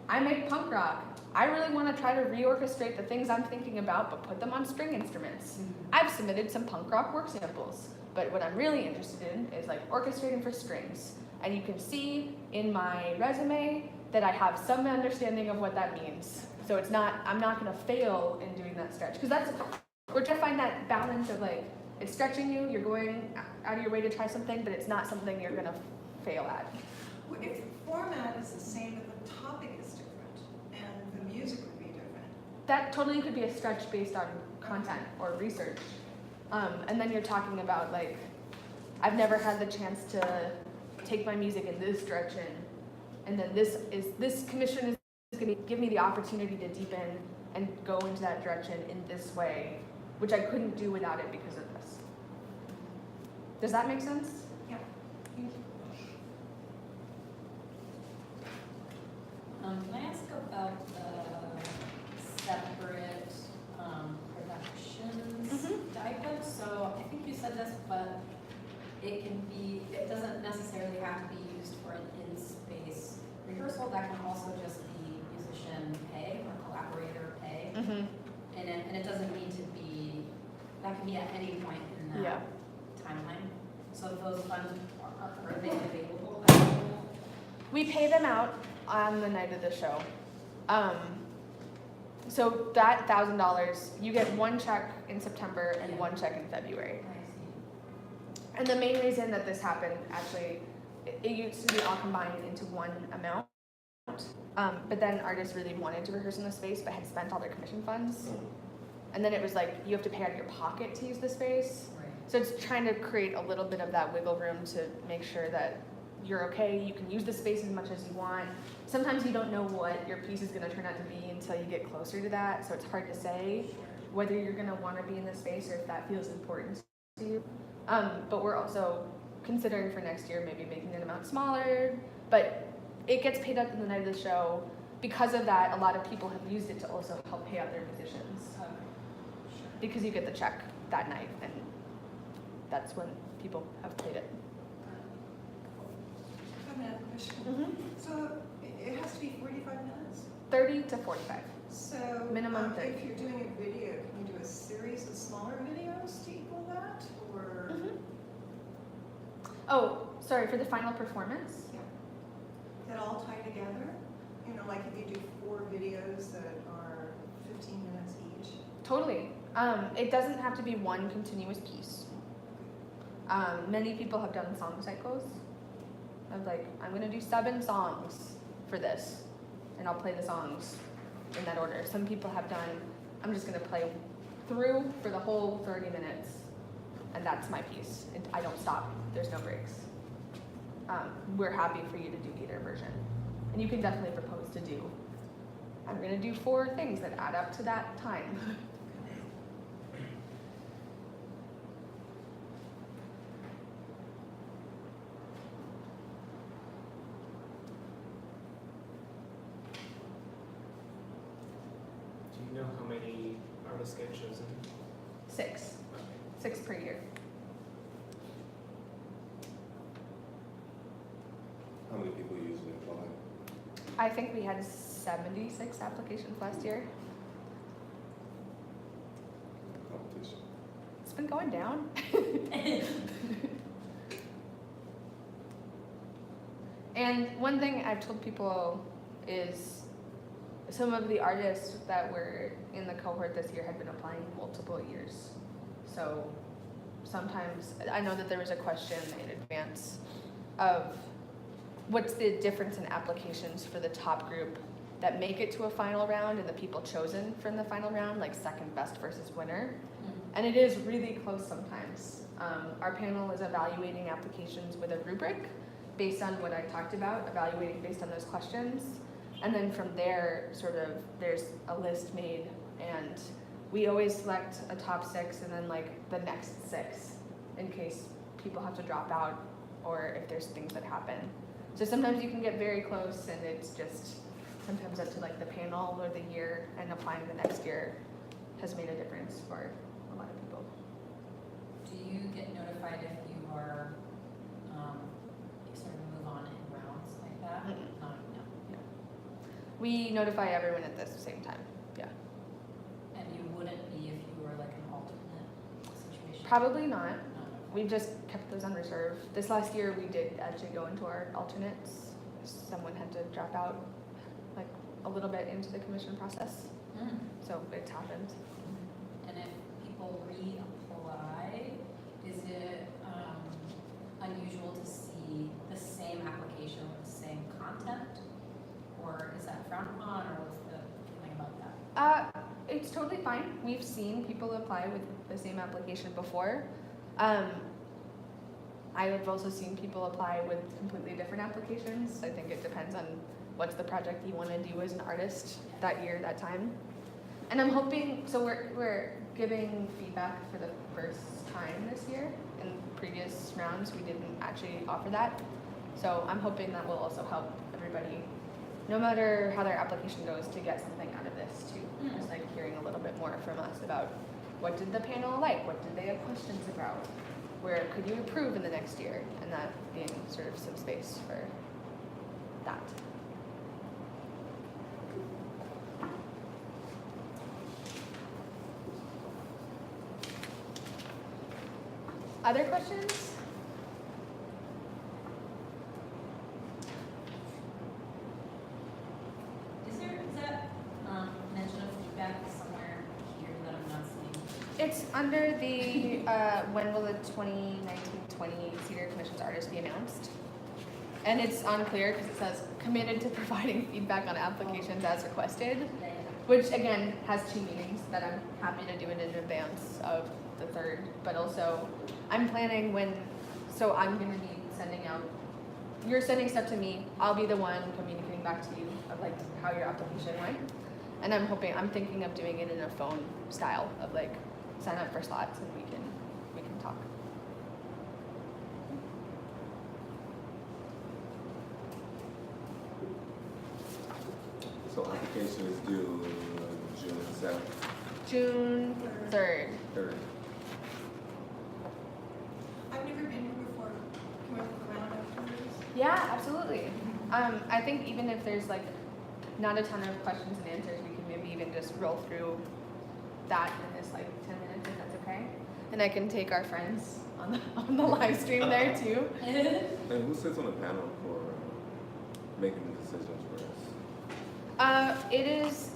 Speaker 1: I make punk rock. I really want to try to reorchestrate the things I'm thinking about, but put them on string instruments. I've submitted some punk rock work samples, but what I'm really interested in is like orchestrating for strings. And you can see in my resume that I have some understanding of what that means. So it's not, I'm not going to fail in doing that stretch. Because we're trying to find that balance of like, it's stretching you, you're going out of your way to try something, but it's not something you're going to fail at.
Speaker 4: If the format is the same, but the topic is different, and the music would be different.
Speaker 1: That totally could be a stretch based on content or research. And then you're talking about like, I've never had the chance to take my music in this direction. And then this commission is gonna give me the opportunity to deepen and go into that direction in this way, which I couldn't do without it because of this. Does that make sense?
Speaker 4: Yeah.
Speaker 1: Thank you.
Speaker 6: Can I ask about the separate productions type? So I think you said this, but it doesn't necessarily have to be used for an in-space rehearsal. That can also just be musician pay or collaborator pay. And it doesn't need to be, that can be at any point in that timeline. So those funds, are they available?
Speaker 1: We pay them out on the night of the show. So that $1,000, you get one check in September and one check in February.
Speaker 6: I see.
Speaker 1: And the main reason that this happened, actually, it used to be all combined into one amount. But then artists really wanted to rehearse in the space, but had spent all their commission funds. And then it was like, you have to pay out of your pocket to use the space.
Speaker 6: Right.
Speaker 1: So it's trying to create a little bit of that wiggle room to make sure that you're okay, you can use the space as much as you want. Sometimes you don't know what your piece is going to turn out to be until you get closer to that, so it's hard to say whether you're going to want to be in the space or if that feels important to you. But we're also considering for next year maybe making an amount smaller, but it gets paid out in the night of the show. Because of that, a lot of people have used it to also help pay out their musicians. Because you get the check that night, and that's when people have played it.
Speaker 4: I have another question.
Speaker 1: Mm-hmm.
Speaker 4: So it has to be 45 minutes?
Speaker 1: 30 to 45.
Speaker 4: So
Speaker 1: Minimum 30.
Speaker 4: if you're doing a video, can you do a series of smaller videos to equal that? Or
Speaker 1: Mm-hmm. Oh, sorry, for the final performance?
Speaker 4: that all tie together? You know, like if you do 4 videos that are 15 minutes each?
Speaker 1: Totally. It doesn't have to be one continuous piece. Many people have done song cycles. Of like, I'm gonna do 7 songs for this, and I'll play the songs in that order. Some people have done, I'm just gonna play through for the whole 30 minutes, and that's my piece. And I don't stop, there's no breaks. We're happy for you to do either version. And you can definitely propose to do, I'm gonna do 4 things that add up to that time.
Speaker 2: Do you know how many artists get chosen?
Speaker 1: 6. 6 per year.
Speaker 7: How many people usually apply?
Speaker 1: I think we had 76 applications last year.
Speaker 7: Competition.
Speaker 1: It's been going down. And one thing I've told people is some of the artists that were in the cohort this year had been applying multiple years. So sometimes, I know that there was a question in advance of what's the difference in applications for the top group that make it to a final round and the people chosen from the final round, like second best versus winner. And it is really close sometimes. Our panel is evaluating applications with a rubric based on what I talked about, evaluating based on those questions. And then from there, sort of, there's a list made, and we always select a top 6 and then like the next 6 in case people have to drop out or if there's things that happen. So sometimes you can get very close, and it's just sometimes up to like the panel or the year, and applying the next year has made a difference for a lot of people.
Speaker 6: Do you get notified if you are, sort of move on in rounds like that?
Speaker 1: Mm-mm.
Speaker 6: No.
Speaker 1: We notify everyone at the same time. Yeah.
Speaker 6: And you wouldn't be if you were like an alternate situation?
Speaker 1: Probably not.
Speaker 6: No.
Speaker 1: We've just kept those on reserve. This last year, we did actually go into our alternates. Someone had to drop out like a little bit into the commission process.
Speaker 6: Mm.
Speaker 1: So it's happened.
Speaker 6: And if people reapply, is it unusual to see the same application with the same content? Or is that frowned upon, or what's the feeling about that?
Speaker 1: It's totally fine. We've seen people apply with the same application before. I have also seen people apply with completely different applications. I think it depends on what's the project you want to do as an artist that year, that time. And I'm hoping, so we're giving feedback for the first time this year. In previous rounds, we didn't actually offer that. So I'm hoping that will also help everybody, no matter how their application goes, to get something out of this too. Just like hearing a little bit more from us about what did the panel like, what did they have questions about, where could you improve in the next year, and that being sort of some space for that. Other questions?
Speaker 6: Is that mention of feedback somewhere here that I'm not seeing?
Speaker 1: It's under the, when will the 2019-20 Cedar Commissions artists be announced? And it's unclear because it says committed to providing feedback on applications as requested, which again has 2 meetings that I'm happy to do it in advance of the 3rd, but also I'm planning so I'm gonna be sending out, you're sending stuff to me, I'll be the one communicating back to you of like how your application went. And I'm thinking of doing it in a phone style of like sign up for slots and we can talk.
Speaker 7: application is due June 7th,
Speaker 1: June 3rd.
Speaker 7: 3rd.
Speaker 4: I've never been here before. Can we look around afterwards?
Speaker 1: Yeah, absolutely. I think even if there's like not a ton of questions and answers, we can maybe even just roll through that in this like 10 minutes if that's okay. And I can take our friends on the live stream there too.
Speaker 7: And who sits on the panel for making the decisions for us?
Speaker 1: It is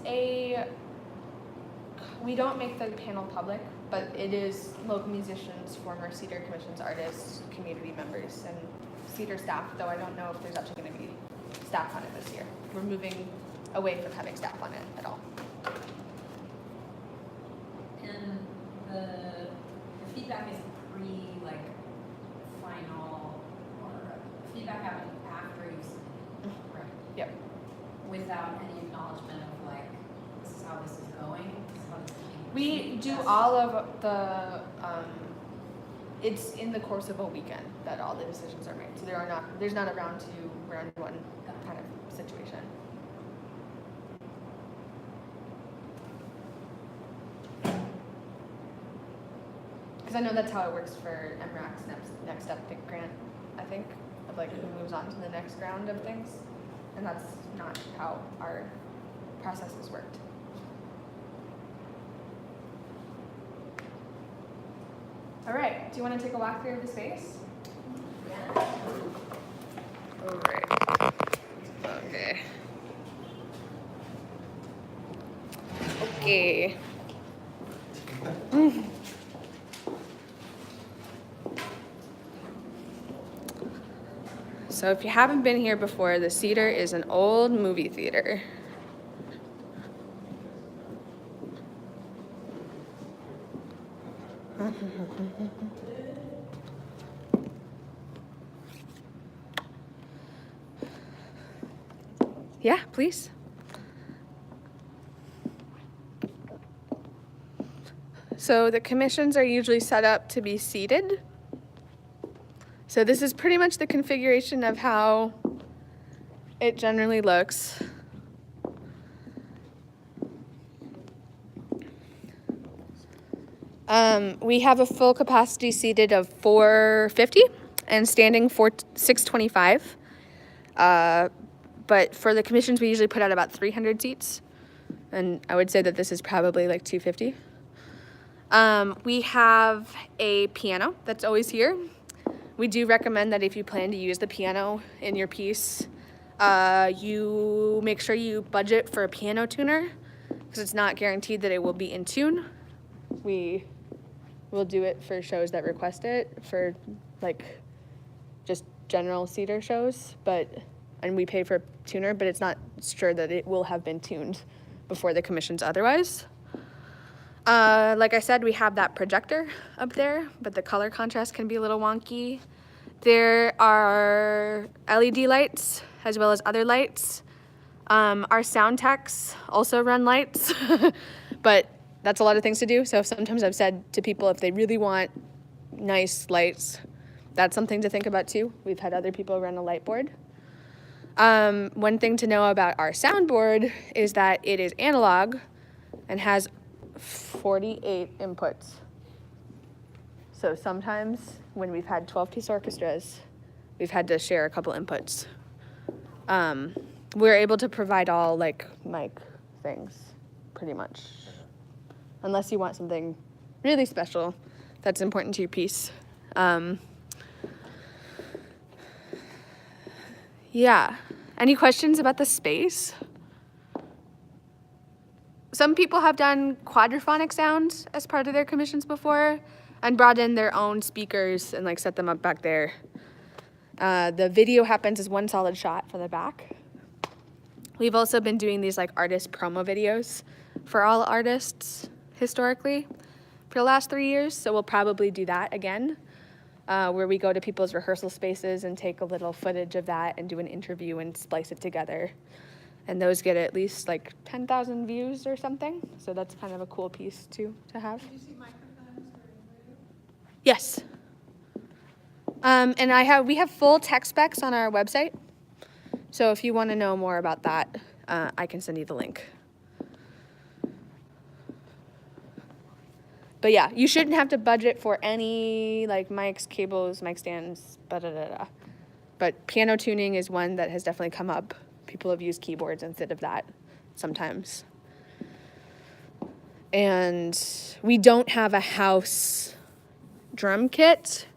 Speaker 1: we don't make the panel public, but it is local musicians, former Cedar Commissions artists, community members, and Cedar staff, though I don't know if there's actually going to be staff on it this year. We're moving away from having staff on it at all.
Speaker 6: And the feedback is like final, or feedback happened after you've seen it, right?
Speaker 1: Yep.
Speaker 6: Without any acknowledgement of like, this is how this is going, this is how this is being
Speaker 1: We
Speaker 6: received.
Speaker 1: do
Speaker 6: That's-
Speaker 1: all of the, it's in the course of a weekend that all the decisions are made. So there's not a round two, round one kind of situation. Because I know that's how it works for MRAC's next step big grant, I think, of like who moves on to the next round of things. And that's not how our process has worked. All right, do you want to take a walk through of the space?
Speaker 6: Yeah.
Speaker 1: All right. Okay. Okay. So if you haven't been here before, the Cedar is an old movie theater. Yeah, please. So the commissions are usually set up to be seated. So this is pretty much the configuration of how it generally looks. We have a full capacity seated of 450 and standing 625. But for the commissions, we usually put out about 300 seats. And I would say that this is probably like 250. We have a piano that's always here. We do recommend that if you plan to use the piano in your piece, you make sure you budget for a piano tuner because it's not guaranteed that it will be in tune. We will do it for shows that request it, for like just general Cedar shows, and we pay for a tuner, but it's not sure that it will have been tuned before the commissions otherwise. Like I said, we have that projector up there, but the color contrast can be a little wonky. There are LED lights as well as other lights. Our sound techs also run lights, but that's a lot of things to do. So sometimes I've said to people if they really want nice lights, that's something to think about too. We've had other people run a light board. One thing to know about our soundboard is that it is analog and has 48 inputs. So sometimes when we've had 12-piece orchestras, we've had to share a couple inputs. We're able to provide all like mic things pretty much, unless you want something really special that's important to your piece. Yeah. Any questions about the space? Some people have done quadraphonic sounds as part of their commissions before and brought in their own speakers and like set them up back there. The video happens as one solid shot from the back. We've also been doing these like artist promo videos for all artists historically for the last 3 years. So we'll probably do that again, where we go to people's rehearsal spaces and take a little footage of that and do an interview and splice it together. And those get at least like 10,000 views or something. So that's kind of a cool piece to have.
Speaker 4: Did you see microphones or video?
Speaker 1: Yes. And we have full tech specs on our website. So if you want to know more about that, I can send you the link. But yeah, you shouldn't have to budget for any like mics, cables, mic stands, da. But piano tuning is one that has definitely come up. People have used keyboards instead of that sometimes. And we don't have a house drum kit.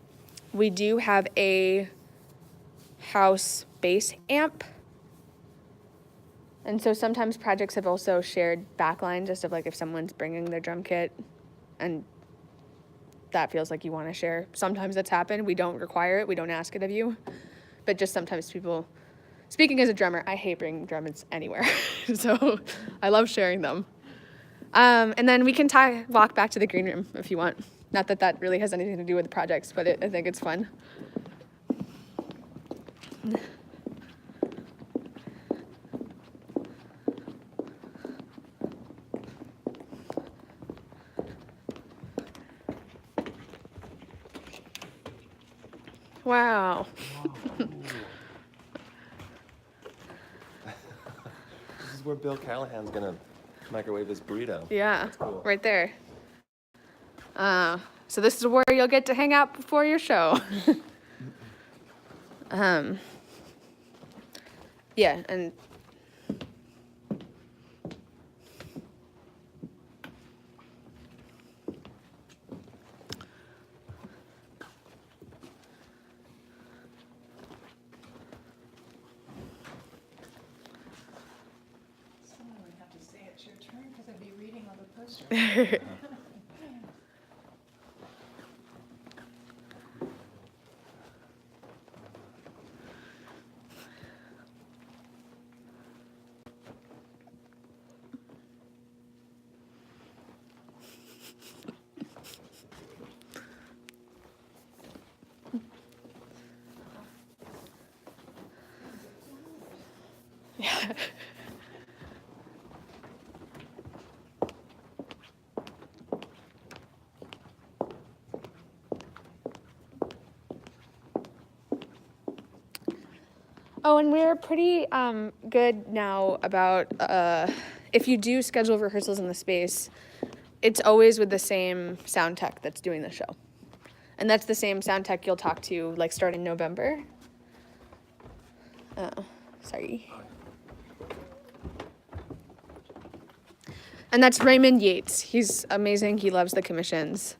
Speaker 1: We do have a house bass amp. And so sometimes projects have also shared backline, just of like if someone's bringing their drum kit and that feels like you want to share. Sometimes that's happened. We don't require it. We don't ask it of you. But just sometimes people, speaking as a drummer, I hate bringing drums anywhere. So I love sharing them. And then we can walk back to the green room if you want. Not that that really has anything to do with the projects, but I think it's fun. Wow.
Speaker 7: This is where Bill Callahan's gonna microwave his burrito.
Speaker 1: Yeah,
Speaker 7: That's cool.
Speaker 1: right there. So this is where you'll get to hang out before your show. Yeah, and
Speaker 4: Someone would have to say it's your turn because I'd be reading all the posters.
Speaker 1: yeah. Oh, and we're pretty good now about if you do schedule rehearsals in the space, it's always with the same sound tech that's doing the show. And that's the same sound tech you'll talk to like starting November. Sorry. And that's Raymond Yates. He's amazing. He loves the commissions.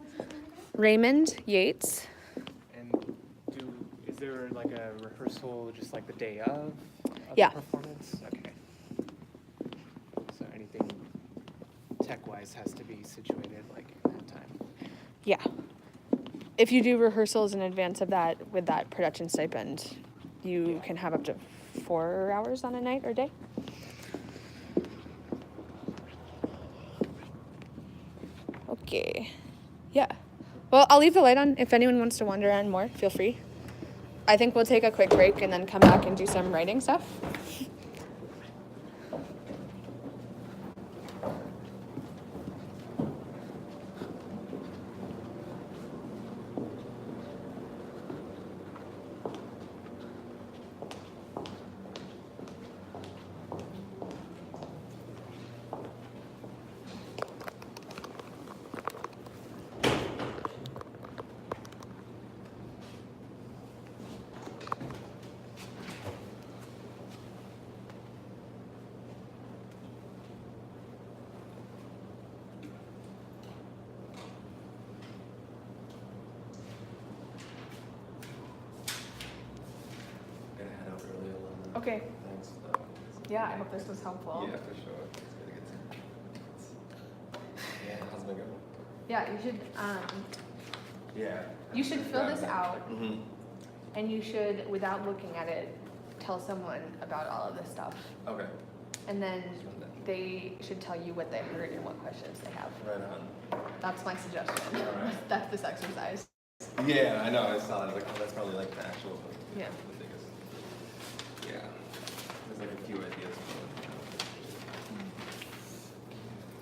Speaker 1: Raymond Yates.
Speaker 2: And is there like a rehearsal just like the day of
Speaker 1: Yeah.
Speaker 2: the performance? Okay. So anything tech-wise has to be situated like at that time.
Speaker 1: Yeah. If you do rehearsals in advance of that with that production stipend, you can have up to 4 hours on a night or day. Okay. Yeah. Well, I'll leave the light on. If anyone wants to wander around more, feel free. I think we'll take a quick break and then come back and do some writing stuff.
Speaker 7: Gonna head out early alone.
Speaker 1: Okay.
Speaker 7: Thanks though.
Speaker 1: Yeah, I hope this was helpful.
Speaker 7: Yeah, for sure. It's gonna get yeah, how's it going?
Speaker 1: Yeah,
Speaker 7: Yeah.
Speaker 1: you should fill this out,
Speaker 7: Mm-hmm.
Speaker 1: and you should, without looking at it, tell someone about all of this stuff.
Speaker 7: Okay.
Speaker 1: And then they should tell you what they heard and what questions they have.
Speaker 7: Right on.
Speaker 1: That's my suggestion.
Speaker 7: All right.
Speaker 1: That's this exercise.
Speaker 7: Yeah, I know. I saw that. I was like, oh, that's probably like the actual,
Speaker 1: Yeah.
Speaker 7: the biggest. Yeah. There's like a few ideas.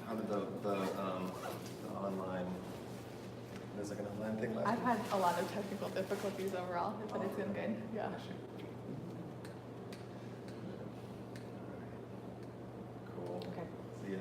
Speaker 7: How did the online? There's like an online thing last
Speaker 1: I've
Speaker 7: week?
Speaker 1: had a lot of technical difficulties overall, but it's been good. Yeah.
Speaker 7: Cool.
Speaker 1: Okay.
Speaker 7: See ya.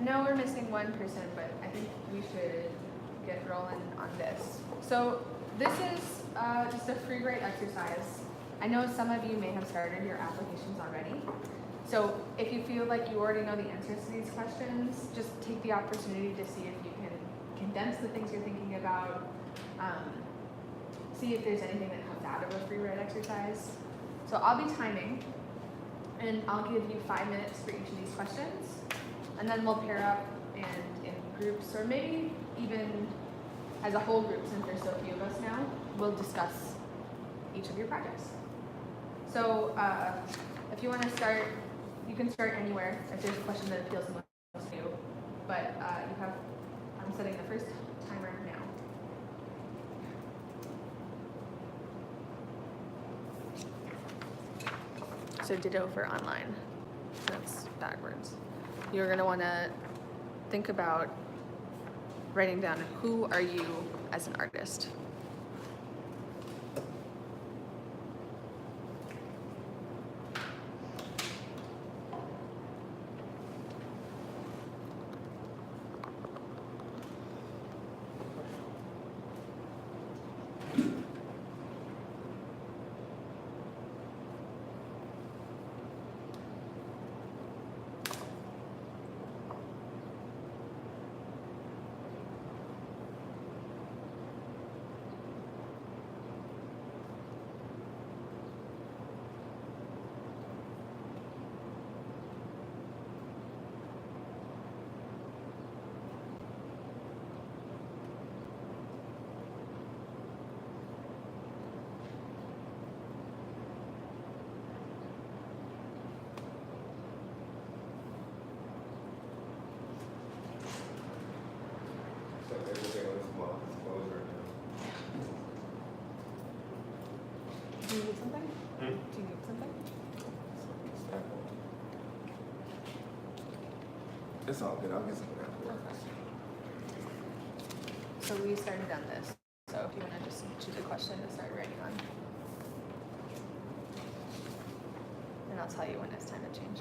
Speaker 1: know we're missing one person, but I think we should get rolling on this. So this is just a free write exercise. I know some of you may have started your applications already. So if you feel like you already know the answers to these questions, just take the opportunity to see if you can condense the things you're thinking about. See if there's anything that comes out of a free write exercise. So I'll be timing, and I'll give you 5 minutes for each of these questions, and then we'll pair up and in groups, or maybe even as a whole group, since there's so few of us now, we'll discuss each of your projects. So if you want to start, you can start anywhere if there's a question that appeals the most to you. But I'm setting the first timer now. So ditto for online. That's backwards. You're gonna wanna think about writing down who are you as an artist.
Speaker 7: So everything on this block is closed right now.
Speaker 1: Do you need something?
Speaker 3: Hmm?
Speaker 1: Do you need something?
Speaker 7: It's all good. I'll get something after.
Speaker 1: So we started on this. So if you want to just choose a question to start writing on. And I'll tell you when it's time to change.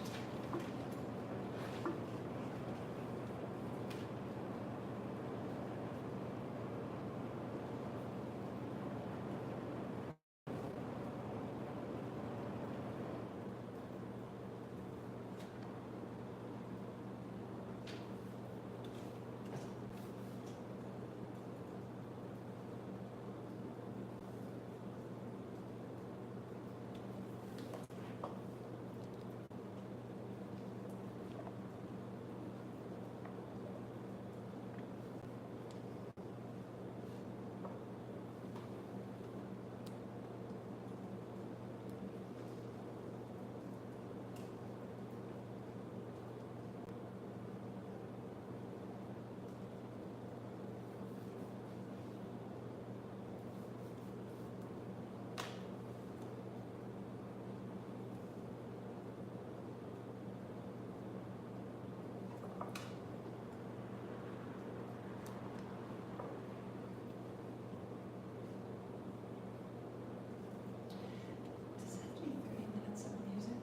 Speaker 4: Does it have to be 30 minutes of music?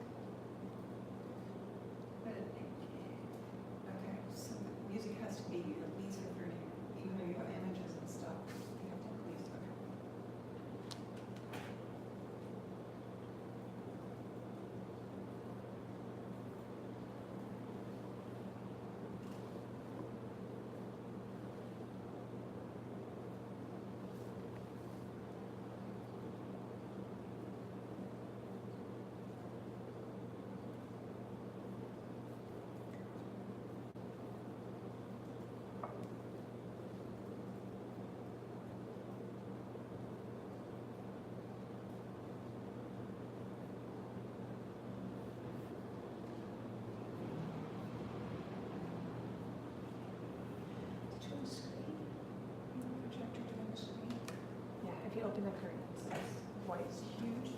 Speaker 4: Okay, so the music has to be at least 30, even though you have images and stuff, you have to at least, okay. Did you have a screen? You have a projector doing a screen?
Speaker 1: Yeah, if you open the curtain, it says white.
Speaker 4: It's huge.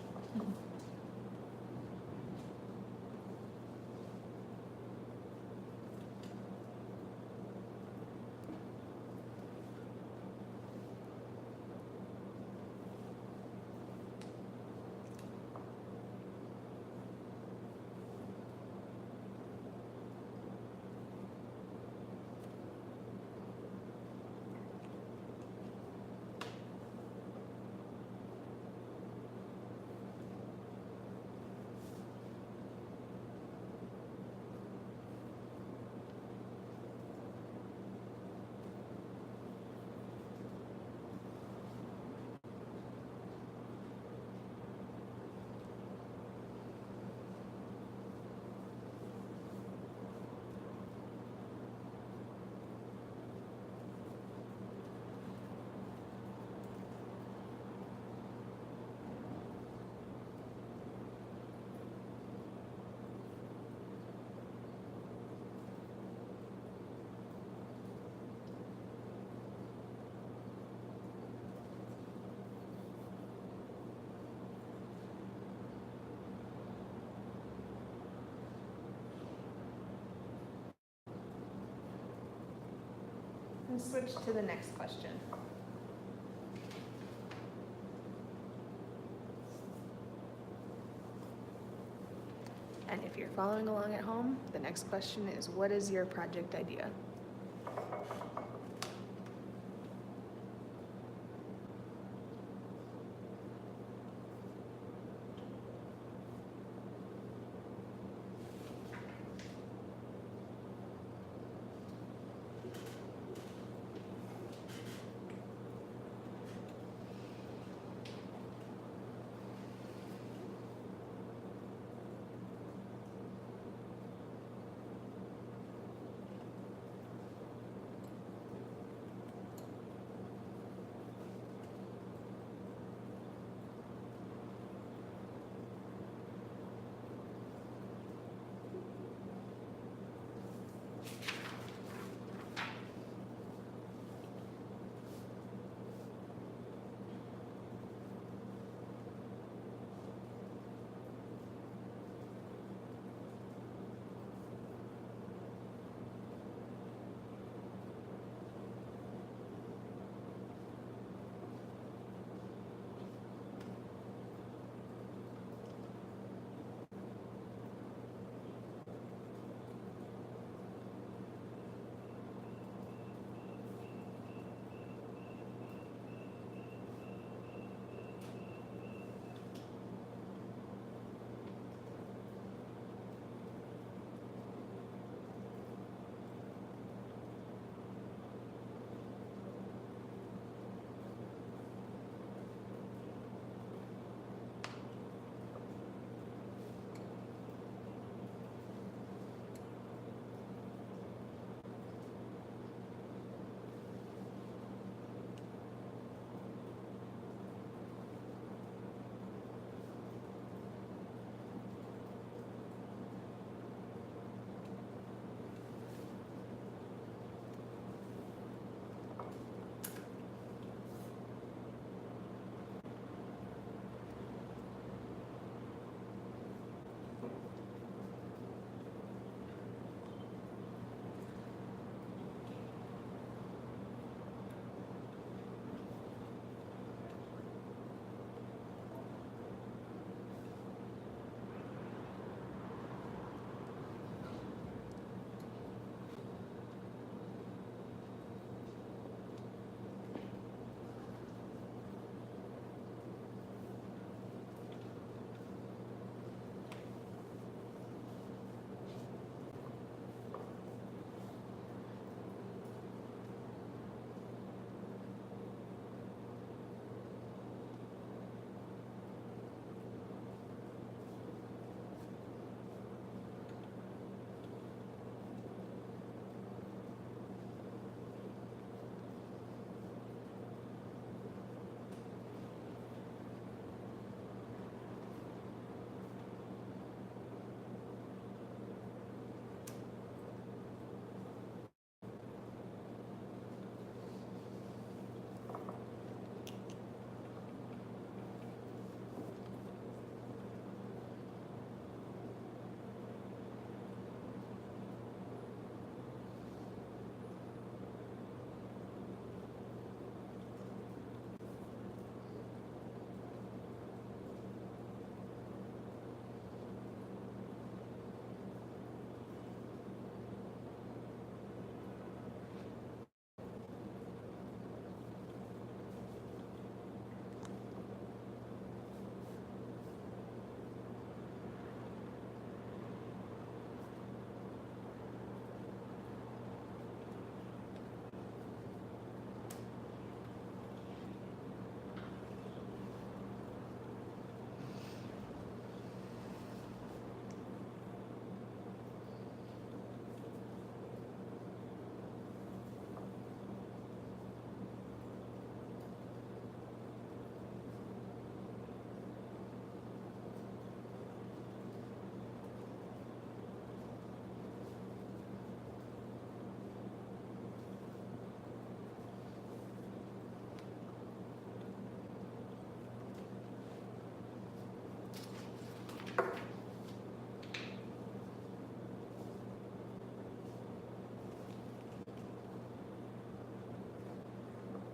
Speaker 1: and switch to the next question. And if you're following along at home, the next question is, what is your project idea?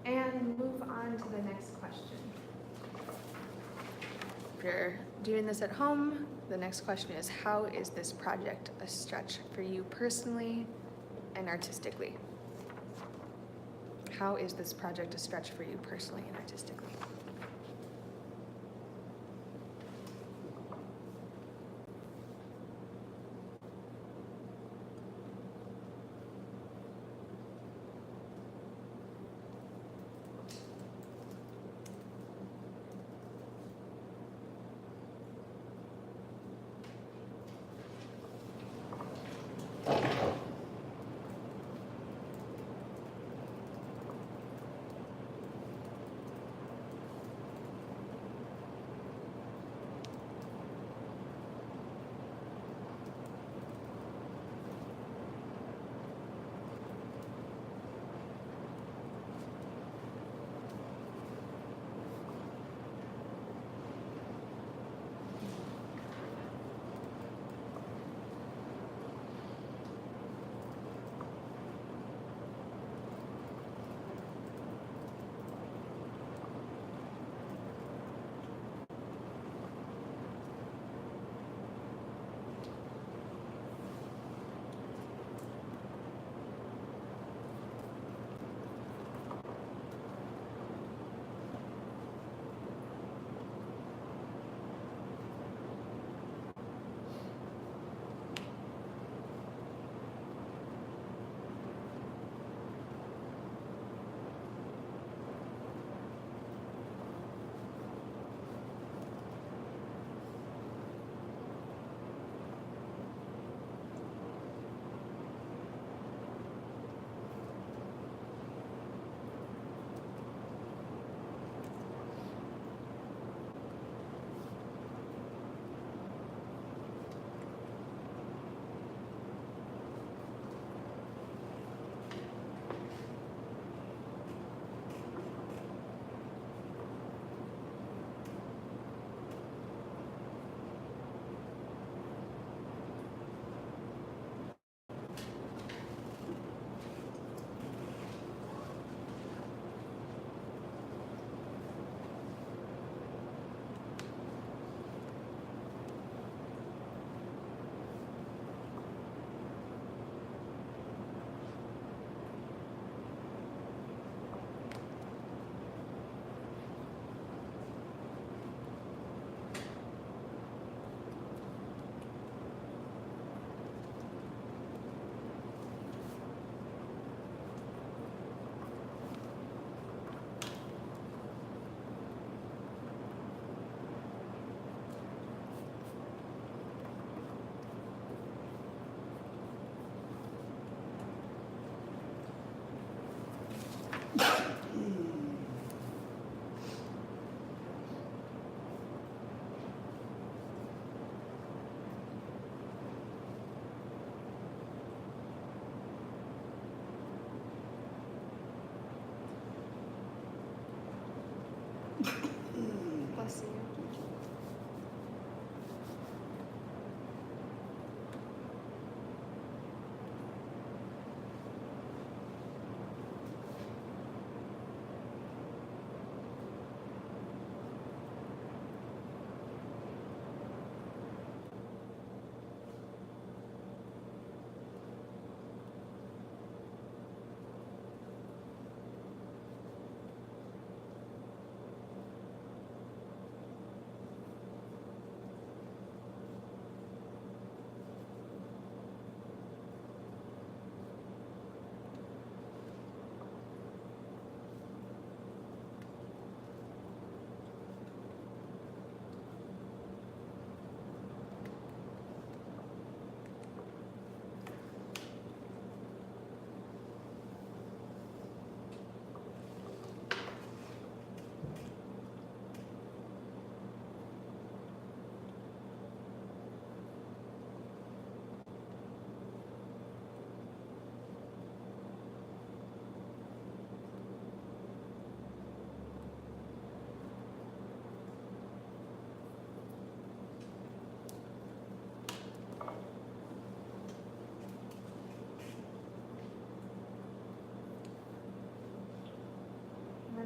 Speaker 1: And move on to the next question. If you're doing this at home, the next question is, how is this project a stretch for you personally and artistically? How is this project a stretch for you personally and artistically? Bless you.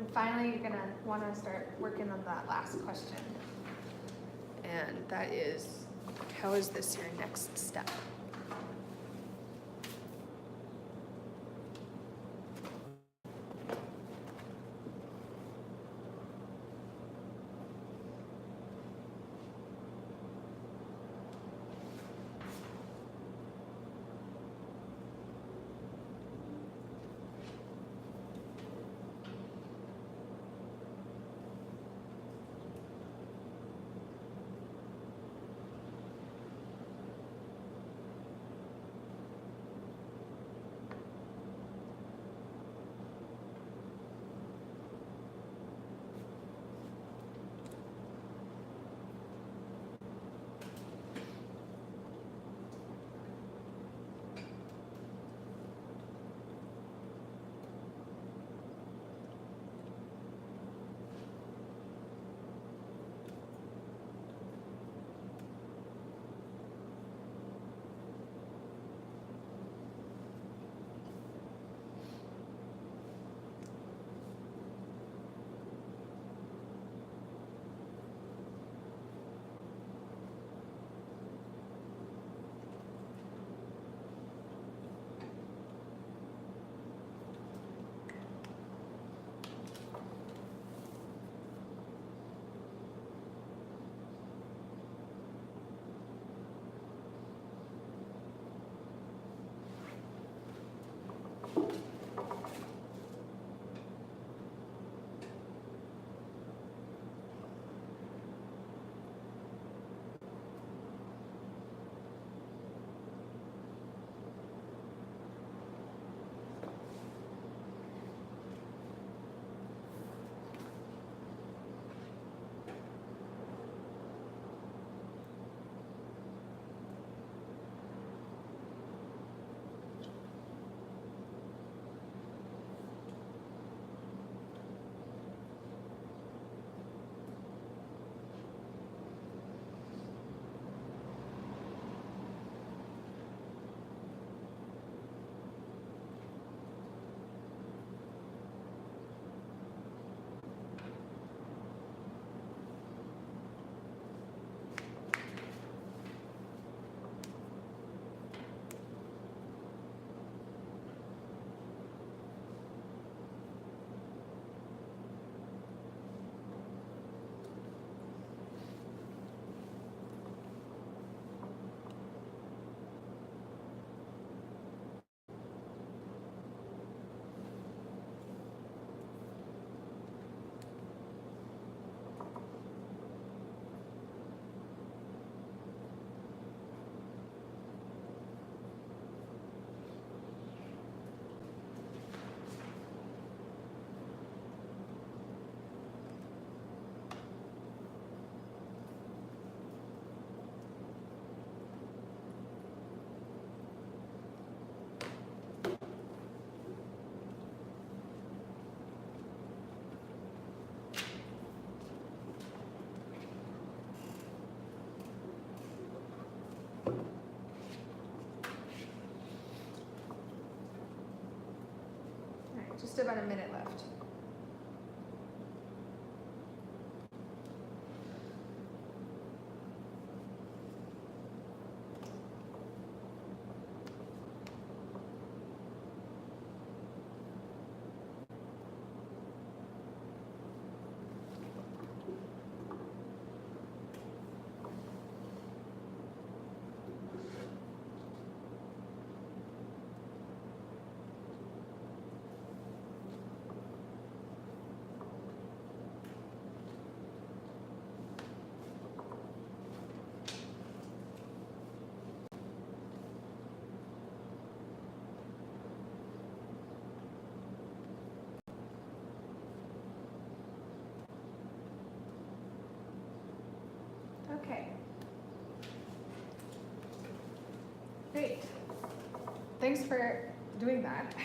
Speaker 1: And finally, you're gonna wanna start working on that last question. And that is, how is this your next step? Just about a minute left. Okay. Great. Thanks for doing that.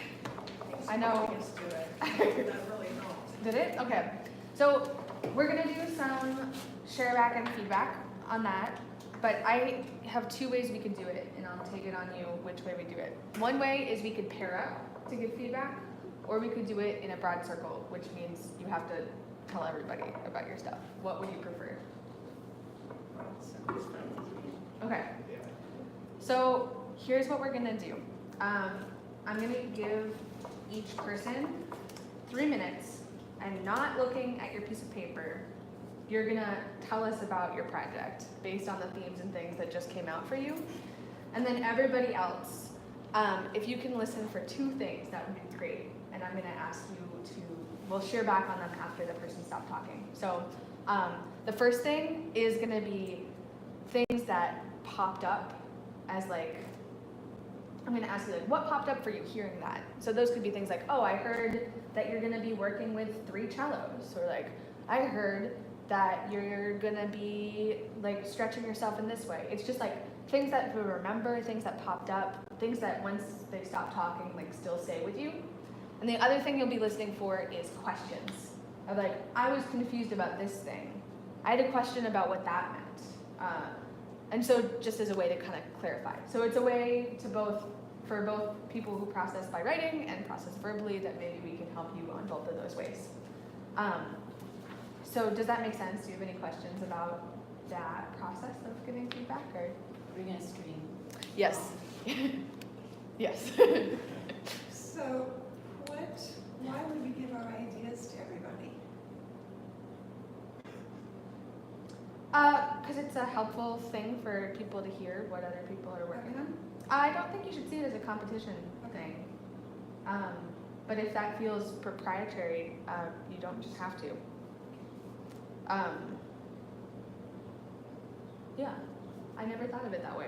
Speaker 4: Thanks
Speaker 1: I
Speaker 4: for
Speaker 1: know.
Speaker 4: letting us do it. That really helped.
Speaker 1: Did it? Okay. So we're gonna do some share back and feedback on that, but I have two ways we could do it, and I'll take it on you which way we do it. One way is we could pair up to give feedback, or we could do it in a broad circle, which means you have to tell everybody about your stuff. What would you prefer? Okay.
Speaker 2: Yeah.
Speaker 1: So here's what we're gonna do. I'm gonna give each person 3 minutes, and not looking at your piece of paper, you're gonna tell us about your project based on the themes and things that just came out for you. And then everybody else, if you can listen for 2 things, that would be great. And I'm gonna ask you to, we'll share back on them after the person stopped talking. So the first thing is gonna be things that popped up as like, I'm gonna ask you like, what popped up for you hearing that? So those could be things like, oh, I heard that you're gonna be working with 3 cellos, or like, I heard that you're gonna be like stretching yourself in this way. It's just like things that you remember, things that popped up, things that once they stop talking, like still stay with you. And the other thing you'll be listening for is questions. Of like, I was confused about this thing. I had a question about what that meant. And so just as a way to kind of clarify. So it's a way to for both people who process by writing and process verbally, that maybe we can help you on both of those ways. So does that make sense? Do you have any questions about that process of giving feedback? Or
Speaker 6: We're gonna stream.
Speaker 1: yes. Yes.
Speaker 4: So why would we give our ideas to everybody?
Speaker 1: Because it's a helpful thing for people to hear what other people are working on. I don't think you should see it as a competition thing. But if that feels proprietary, you don't just have to. Yeah, I never thought of it that way.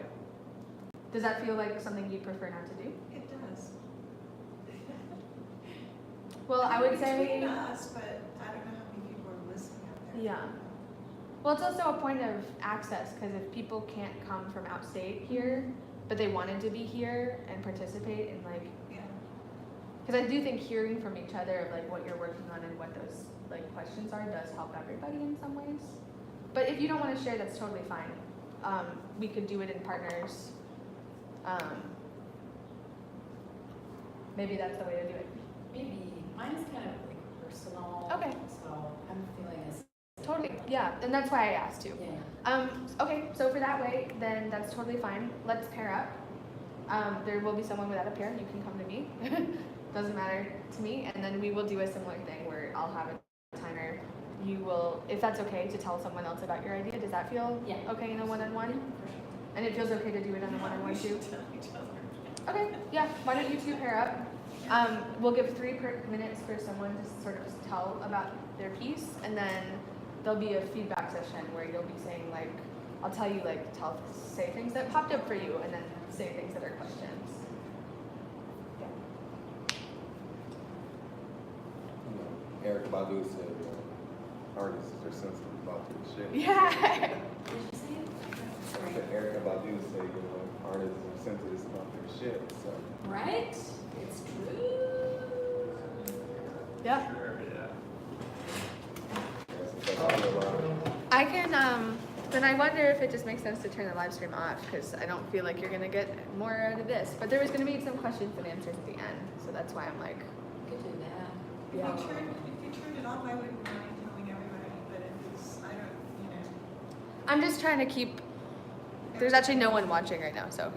Speaker 1: Does that feel like something you prefer not to do?
Speaker 4: It does.
Speaker 1: Well, I would say.
Speaker 4: Between us, but I don't know how many people are listening out there.
Speaker 1: Yeah. Well, it's also a point of access, because if people can't come from outstate here, but they wanted to be here and participate in like,
Speaker 4: Yeah.
Speaker 1: because I do think hearing from each other of like what you're working on and what those like questions are does help everybody in some ways. But if you don't want to share, that's totally fine. We could do it in partners. Maybe that's the way to do it.
Speaker 6: Maybe, mine's kind of like personal.
Speaker 1: Okay.
Speaker 6: So I'm feeling this.
Speaker 1: Totally, yeah, and that's why I asked too.
Speaker 6: Yeah.
Speaker 1: Okay, so for that way, then that's totally fine. Let's pair up. There will be someone without a pair. You can come to me. Doesn't matter to me. And then we will do a similar thing where I'll have a timer. You will, if that's okay, to tell someone else about your idea. Does that feel okay in a one-on-one?
Speaker 6: For sure.
Speaker 1: And it feels okay to do it on a one-on-one too?
Speaker 4: Tell each other.
Speaker 1: Okay, yeah. Why don't you 2 pair up? We'll give 3 minutes for someone to sort of tell about their piece, and then there'll be a feedback session where you'll be saying like, I'll tell you like, say things that popped up for you, and then say things that are questions. Yeah.
Speaker 7: You know, Eric Badu said, artists are sensitive about their shit.
Speaker 1: Yeah.
Speaker 6: Did you say it? Sorry.
Speaker 7: Eric Badu said, artists are sensitive about their shit. So
Speaker 6: Right? It's true.
Speaker 1: Yeah.
Speaker 3: Sure, yeah.
Speaker 7: that's what I feel about.
Speaker 1: I can, then I wonder if it just makes sense to turn the live stream off, because I don't feel like you're gonna get more out of this. But there was gonna be some questions and answers at the end, so that's why I'm like,
Speaker 6: Could do that.
Speaker 4: If
Speaker 1: Yeah.
Speaker 4: you turned it off, I wouldn't mind telling everybody, but if it's, I don't,
Speaker 1: I'm just trying to keep, there's actually no one watching right now, so